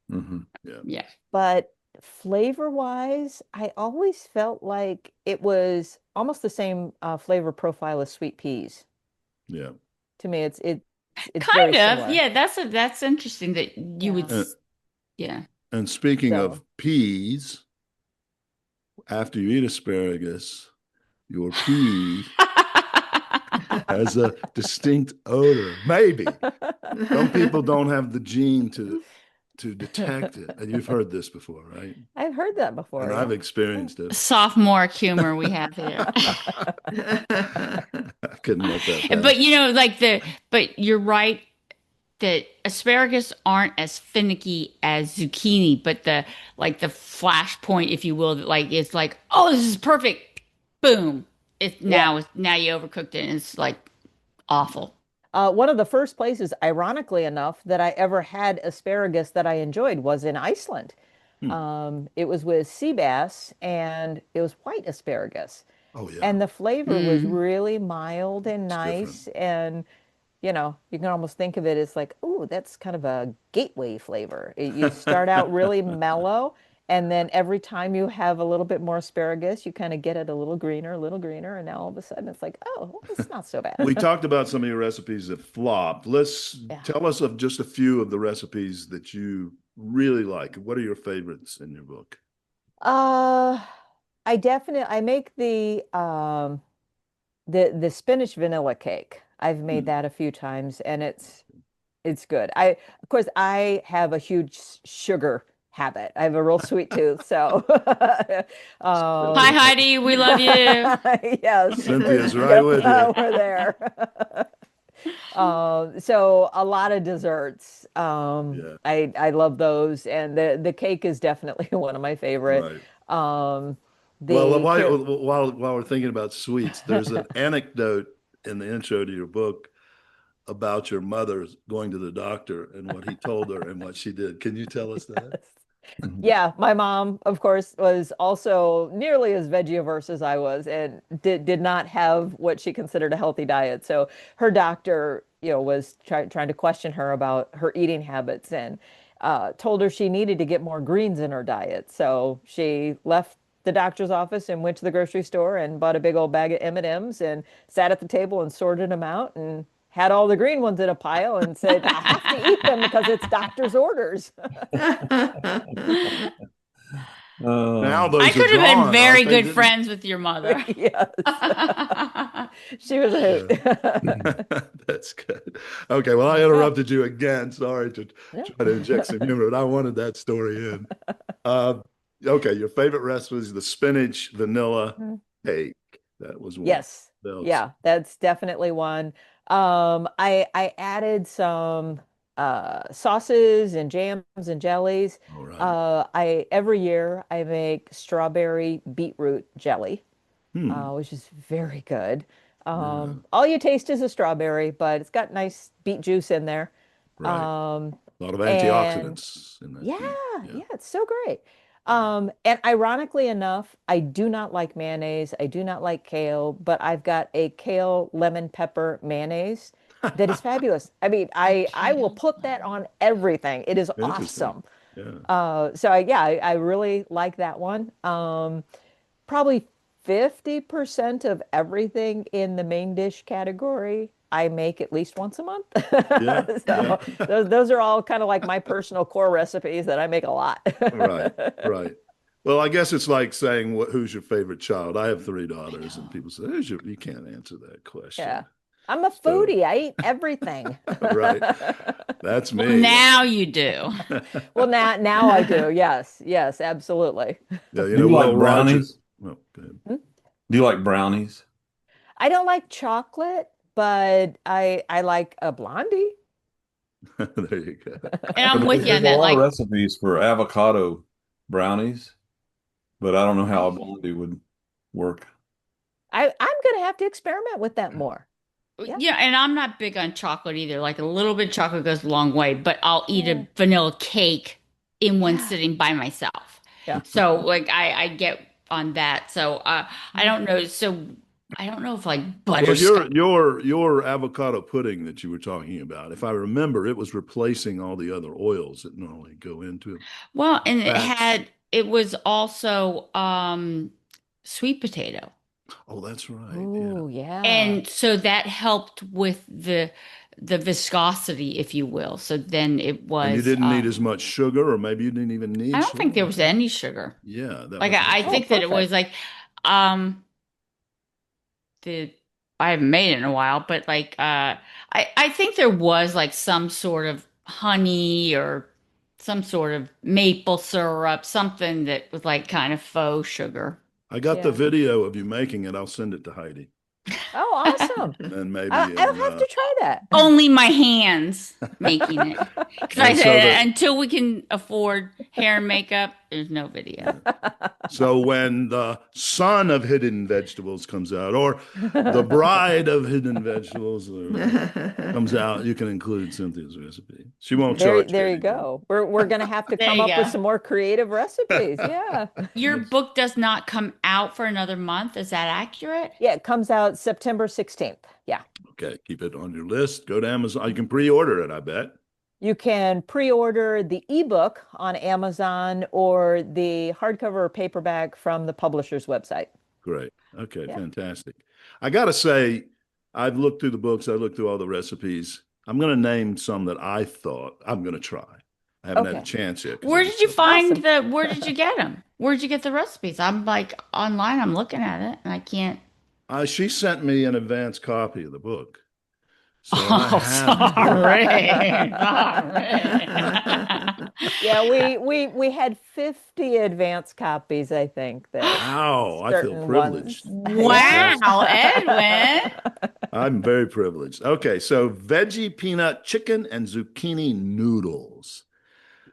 Hmm. Yeah. Yeah. But flavor-wise, I always felt like it was almost the same flavor profile as sweet peas. Yeah. To me, it's very Kind of. similar. Yeah, that's interesting that you would Yeah. yeah. And speaking So of peas, after you eat asparagus, your pea has a distinct odor. Maybe. Some people don't have the gene to detect it. And you've heard this before, right? I've heard that And before, I've yeah. experienced it. Sophomore humor we have here. I couldn't let that But pass. but you're right that asparagus aren't as finicky as zucchini, but the flash point, if you will, that like it's like, oh, this is perfect. Boom. Yeah. Now you overcooked it and it's like awful. One of the first places, ironically enough, that I ever had asparagus that I enjoyed was in Iceland. Hmm. It was with sea bass and it was white asparagus. Oh, yeah. And the flavor was Mm. really mild and It's different. nice. And, you can almost think of it as like, oh, that's kind of a gateway flavor. You start out really mellow, and then every time you have a little bit more asparagus, you kind of get it a little greener, and now all of a sudden it's like, oh, well, it's not so bad. We talked about some of your recipes that flopped. Let's Yeah. tell us of just a few of the recipes that you really like. What are your favorites in your book? Uh, I make the spinach vanilla cake. I've made Hmm. that a few times and it's good. Of course I have a huge sugar habit. I have a real sweet tooth, so Hi Heidi, we love you. yes. Cynthia's right Yep, with you. we're there. So a lot of desserts. Yeah, I love those, and the cake is definitely one of my favorite. right. Um, Well, the tir while we're thinking about sweets, there's an anecdote in the intro to your book about your mother going to the doctor and what he told her and what she did. Can you tell us that? Yeah, my mom, of course, was also nearly as veggie-averse as I was, and did not have what she considered a healthy diet. So her doctor, was trying to question her about her eating habits, and told her she needed to get more greens in her diet. So she left the doctor's office and went to the grocery store and bought a big old bag of M&Ms and sat at the table and sorted them out and had all the green ones in a pile and said, I have to eat them because it's doctor's orders. Now Um, I those are could have been gone, very aren't they? good friends with your mother. Yes. She was a Yeah. hoot. That's good. Okay, well, I interrupted you again. Sorry to Yeah. try to inject some humor, but I wanted that story in. Uh, okay, your favorite recipe is the spinach vanilla cake. That was one. Yes. Else. Yeah, that's definitely one. I added some sauces and jams and jellies. All right. I every year I make strawberry beetroot jelly, Hmm. which is very good. Yeah. All you taste is a strawberry, but it's got nice beet juice in there. Right. Um, A lot of and antioxidants in that Yeah, beet. Yeah. yeah, it's so great. And ironically enough, I do not like mayonnaise. I do not like kale, but I've got a kale lemon pepper mayonnaise that is fabulous. I mean, I will Kale. put that on everything. It is Interesting. awesome. Yeah. I really like that one. Probably 50% of everything in the main dish category I make at least once a month. Yeah. So Yeah. those are all kind of like my personal core recipes that I make a lot. Right. Right. Well, I guess it's like saying, who's your favorite child? I have three daughters, and people say, you can't answer that question. Yeah. I'm a So, foodie. I eat everything. right. That's Well, me. now you do. Well, now I do. Yes. Yes, absolutely. Yeah, do you like Will Rogers. brownies? Oh, go ahead. Do you like brownies? I don't like chocolate, but I like a blondie. There you go. And I'm with you There's on a that. lot Like, of recipes for avocado brownies, but I don't know how a blondie would work. I'm going to have to experiment with that more. Yeah. Yeah, and I'm not big on chocolate either. Like a little bit of chocolate goes a long way, but I'll eat Yeah. a vanilla cake in one Yeah. sitting by myself. Yeah. So like I get on that. So I don't know. So I don't know if like Well, butterscotch. your avocado pudding that you were talking about, if I remember, it was replacing all the other oils that normally go into it. Well, and Fats. it was also sweet potato. Oh, that's right. Yeah. Ooh, yeah. And so that helped with the viscosity, if you will. So then it And you was didn't need as much sugar, or maybe you didn't even need I don't think there sugar. was any sugar. Yeah, that Like was I it. Oh, think that it was perfect. like um the I haven't made it in a while, but like I think there was like some sort of honey or some sort of maple syrup, something that was like kind of faux sugar. I got the Yeah. video of you making it. I'll send it to Heidi. Oh, awesome. And maybe I'll have to try that. Only my hands making it. Because I And so said until we can afford hair and makeup, there's no video. so when the son of Hidden Vegetables comes out, or the bride of Hidden Vegetables comes out, you can include Cynthia's recipe. She won't charge There me you anything. go. We're going to have to There come you up with go. some more creative recipes. Yeah. Your book does not come out for another month. Is that accurate? Yeah, it comes out September 16th. Yeah. Okay, keep it on your list. Go to Amazon. You can pre-order it, I bet. You can pre-order the ebook on Amazon or the hardcover or paperback from the publisher's website. Great. Okay, Yeah. fantastic. I got to say, I've looked through the books, I looked through all the recipes. I'm going to name some that I thought I'm going to try. I haven't had a Okay. chance yet. 'cause Where I'm did you so- find Awesome. where did you get them? Where did you get the recipes? I'm like online, I'm looking at it and I can't. She sent me an advanced copy of the book. So I Oh, have sorry. Yeah, we had 50 advance copies, I think, that Wow, I feel certain privileged. ones. Wow, Edwin. I'm very privileged. Okay, so veggie peanut chicken and zucchini noodles.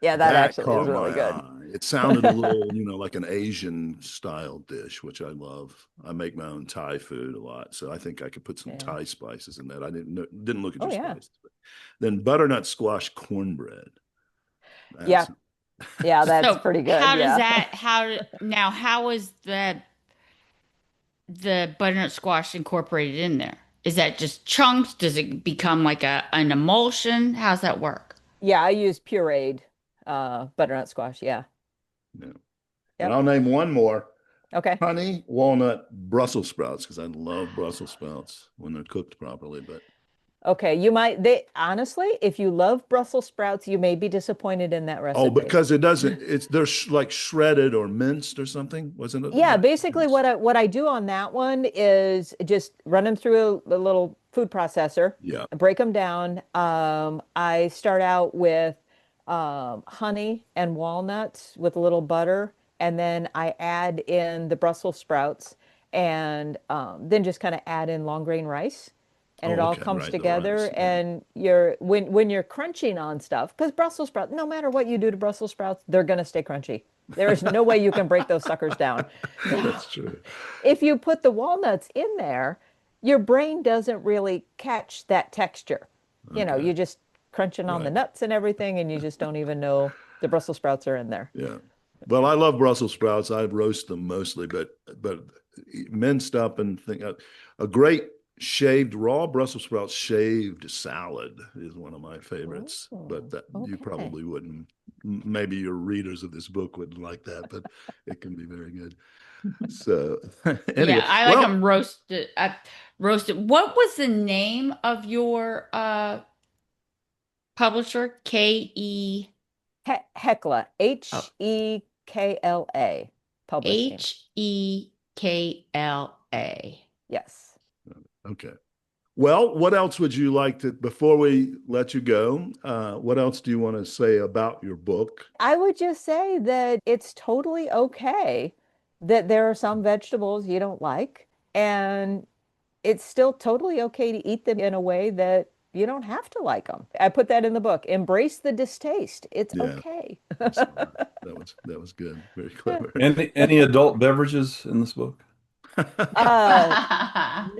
Yeah, that actually is caught really my good. eye. It sounded a little, like an Asian style dish, which I love. I make my own Thai food a lot, so I think I could put some Yeah. Thai spices in that. I didn't look at Oh, your yeah. spices. Then butternut squash cornbread. Yeah. That's- Yeah, that's So pretty good. how does Yeah. that how is the butternut squash incorporated in there? Is that just chunks? Does it become like an emulsion? How's that work? Yeah, I use pureed butternut squash. Yeah. yeah. Yep. And I'll name one more. Okay. Honey walnut Brussels sprouts, because I love Brussels sprouts when they're cooked properly. But Okay. Honestly, if you love Brussels sprouts, you may be disappointed in that recipe. because it doesn't, they're like shredded or minced or something, wasn't it? Yeah, basically what I do on that one is just run them through a little food processor, Yeah. break them down. I start out with honey and walnuts with a little butter, and then I add in the Brussels sprouts, and then just kind of add in long grain rice, and it Oh, all okay, comes right, the together. rice, yeah. And when you're crunching on stuff, because Brussels sprouts, no matter what you do to Brussels sprouts, they're gonna stay crunchy. There is no way you can break those suckers down. That's true. If you put the walnuts in there, your brain doesn't really catch that texture. Okay. You just crunching on the Right. nuts and everything, and you just don't even know the Brussels sprouts are in there. Yeah. Well, I love Brussels sprouts. I roast them mostly, but minced up and a great shaved raw Brussels sprouts shaved salad is one of my favorites. But that you okay. probably wouldn't. Maybe your readers of this book wouldn't like that, but it can be very good. So anyway, Yeah, I like them roasted. Roasted. What was the name of your publisher? Hekla, Hekla publishing. Hekla. Yes. Okay. Well, what else would you like to, before we let you go, what else do you want to say about your book? I would just say that it's totally okay that there are some vegetables you don't like, and it's still totally okay to eat them in a way that you don't have to like them. I put that in the book. Embrace the distaste. It's Yeah. okay. That was good. Very clever. Any adult beverages in this book?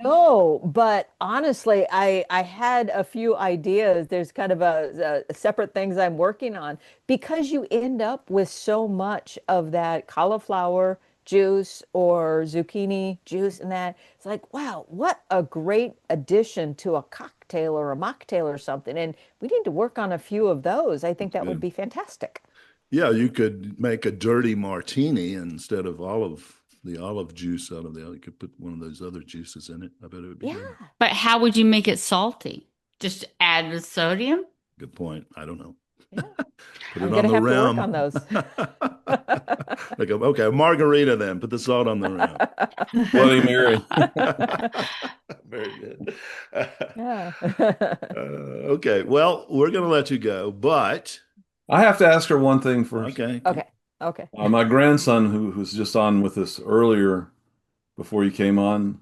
No, but honestly, I had a few ideas. There's kind of a separate things I'm working on because you end up with so much of that cauliflower juice or zucchini juice and that. It's like, wow, what a great addition to a cocktail or a mocktail or something. And we need to work on a few of those. I think that would Good. be fantastic. Yeah, you could make a dirty martini instead of the olive juice out of the, you could put one of those other juices in it. I bet it would be Yeah. good. But how would you make it salty? Just add the sodium? Good point. I don't know. Yeah. Put I'm it on gonna the have to work rim. on those. Like, okay, a margarita then. Put the salt on the rim. Bloody Mary. Very good. Yeah. Okay, well, we're going to let you go, but I have to ask her one thing first. okay. Okay. Okay. My grandson, who's just on with us earlier before you came on,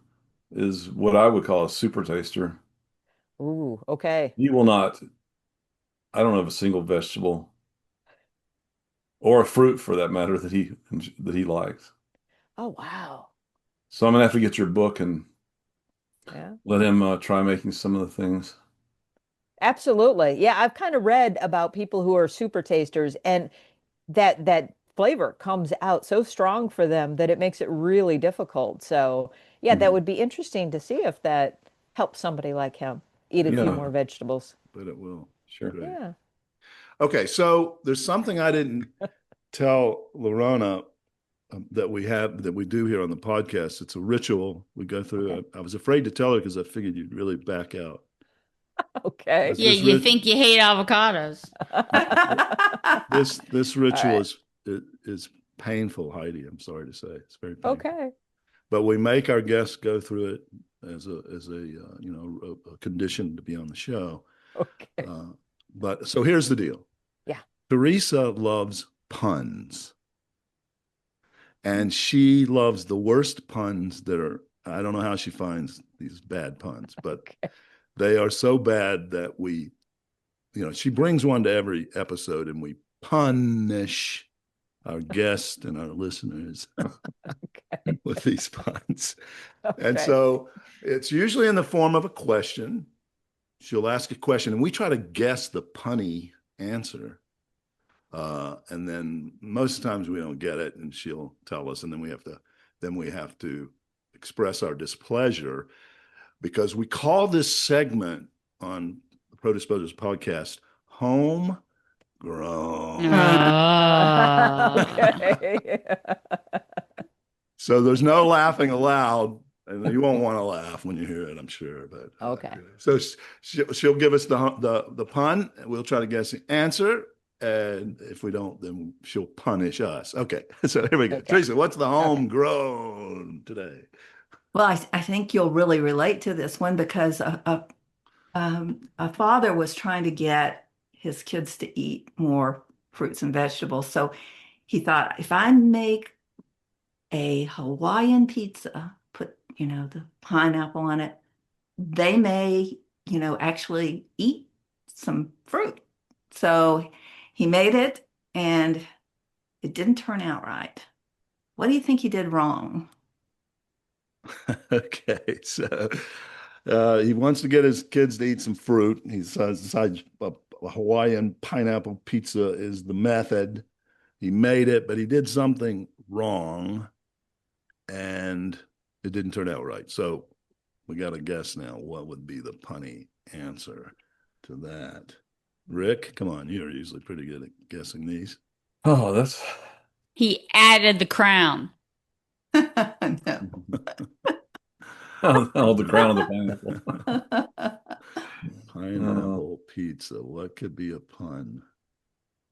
is what I would call a super taster. Ooh, okay. He will not, I don't have a single vegetable or a fruit for that matter that he likes. Oh, wow. So I'm gonna have to get your book and Yeah. let him try making some of the things. Absolutely. Yeah, I've kind of read about people who are super tasters and that flavor comes out so strong for them that it makes it really difficult. So, yeah, that Mhm. would be interesting to see if that helps somebody like him eat a few Yeah, more vegetables. But it will. sure. Great. Yeah. Okay, so there's something I didn't tell Lorana that we do here on the podcast. It's a ritual we go through. Okay. I was afraid to tell her because I figured you'd really back out. Okay. But Yeah, this you rit- think you hate avocados. this All ritual right. is painful, Heidi. I'm sorry to say, it's very painful. Okay. But we make our guests go through it as a condition to be on the show. Okay. But so here's the deal. Yeah. Teresa loves puns, and she loves the worst puns that are. I don't know how she finds these bad puns, but Okay. they are so bad that she brings one to every episode, and we punish our guests and our listeners Okay. with these puns. And Okay. so it's usually in the form of a question. She'll ask a question, and we try to guess the punny answer. And then most times we don't get it, and she'll tell us, and then we have to express our displeasure because we call this segment on the Produce Buzzers podcast Homegrown. Okay. So there's no laughing aloud, and you won't want to laugh when you hear it, I'm sure. But Okay. So she'll give us the pun, and we'll try to guess the answer. And if we don't, then she'll punish us. Okay. So here we go. Okay. Teresa, what's the homegrown today? Well, I think you'll really relate to this one because a father was trying to get his kids to eat more fruits and vegetables. So he thought, if I make a Hawaiian pizza, put, the pineapple on it, they may, actually eat some fruit. So he made it and it didn't turn out right. What do you think he did wrong? Okay. So he wants to get his kids to eat some fruit. He decides a Hawaiian pineapple pizza is the method. He made it, but he did something wrong and it didn't turn out right. So we got to guess now what would be the punny answer to that. Rick, come on, you're usually pretty good at guessing these. Oh, that's He added the crown. No. the crown of the pineapple. Pineapple pizza. What could be a pun?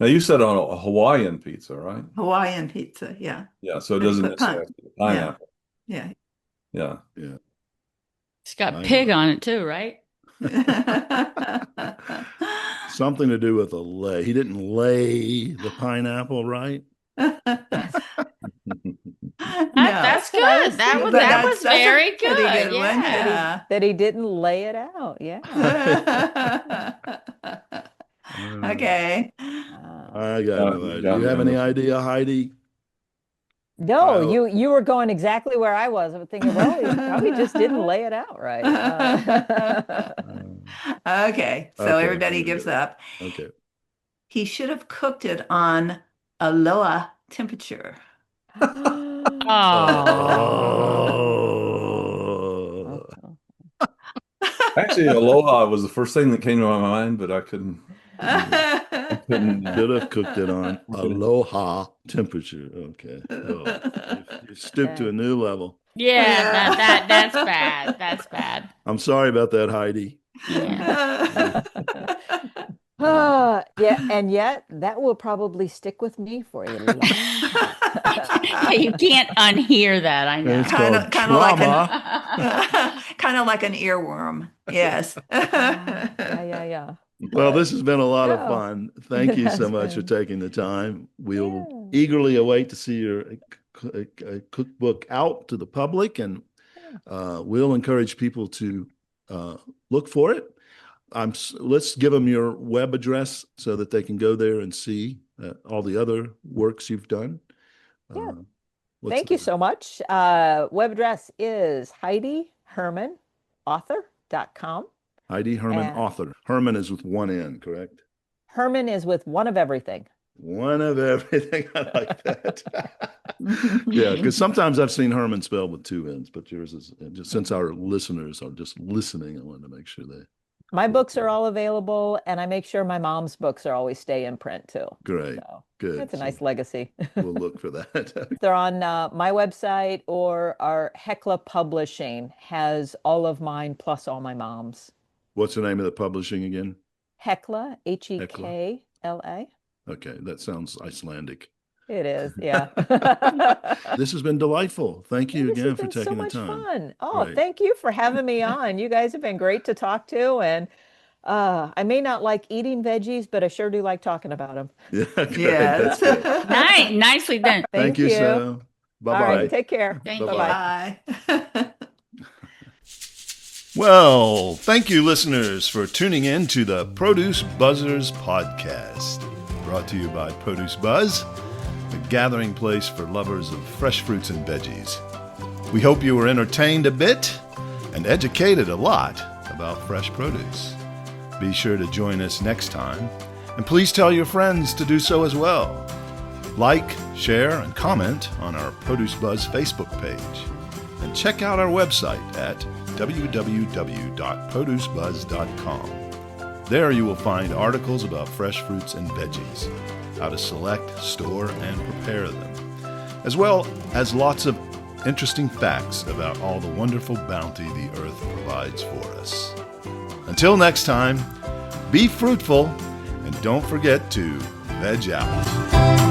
Now you said on a Hawaiian pizza, right? Hawaiian pizza, yeah. Yeah, so it They doesn't put pun- necessarily have to be pineapple. Yeah. Yeah. Yeah. It's got I pig know. on it too, right? Something to do with a lay. He didn't lay the pineapple, right? That's what I good. was That thinking. was But that was that's a very pretty good. good one, Yeah. yeah. That he didn't lay it out. Yeah. Okay. I got no idea. got You me have on any this one. idea, Heidi? No, I'll- you were going exactly where I was. I was thinking, well, he probably just didn't lay it out right. Okay, so Okay, everybody here we gives go. up. Okay. He should have cooked it on a lower temperature. Oh. Actually, aloha was the first thing that came to my mind, but I couldn't. Should have cooked it on aloha temperature. Okay. Oh, you stooped to a new level. Yeah, that's bad. That's bad. I'm sorry about that, Heidi. Yeah. Yeah, and yet that will probably stick with me for a long time. Yeah, you can't unhear that. I know. It's called Kind of like trauma. kind of like an earworm. Yes. Yeah. Well, this has been a lot of Oh, fun. Thank you it so has much for been. taking the time. We'll Yeah. eagerly await to see your cookbook out to the public, and we'll encourage people to look for it. Let's give them your web address so that they can go there and see all the other works you've done. Yeah. What's Thank you so much. Web address is Heidi Herman, author.com. Heidi Herman, And- author. Herman is with one N, correct? Herman is with one of everything. One of everything. I like that. Yeah, because sometimes I've seen Herman spelled with two N's, but yours is just since our listeners are just listening, I wanted to make sure they. My books are all available, and I make sure my mom's books are always stay in print too. Great. So Good. that's a So nice legacy. we'll look for that. They're on my website, or our Hecla Publishing has all of mine plus all my mom's. What's the name of the publishing again? Hecla, Hekla. Okay, that sounds Icelandic. It is, yeah. This has been delightful. Thank you This has again for been taking so the much time. fun. Oh, Great. thank you for having me on. You guys have been great to talk to, and I may not like eating veggies, but I sure do like talking about them. Yeah, great. Yes. That's good. Nicely done. Thank you, Sam. All Bye-bye. right, take care. Thank you. Bye-bye. Bye. Well, thank you, listeners, for tuning in to the Produce Buzzers podcast, brought to you by Produce Buzz, a gathering place for lovers of fresh fruits and veggies. We hope you were entertained a bit and educated a lot about fresh produce. Be sure to join us next time, and please tell your friends to do so as well. Like, share, and comment on our Produce Buzz Facebook page, and check out our website at www.producebuzz.com. There you will find articles about fresh fruits and veggies, how to select, store, and prepare them, as well as lots of interesting facts about all the wonderful bounty the earth provides for us. Until next time, be fruitful and don't forget to veg out.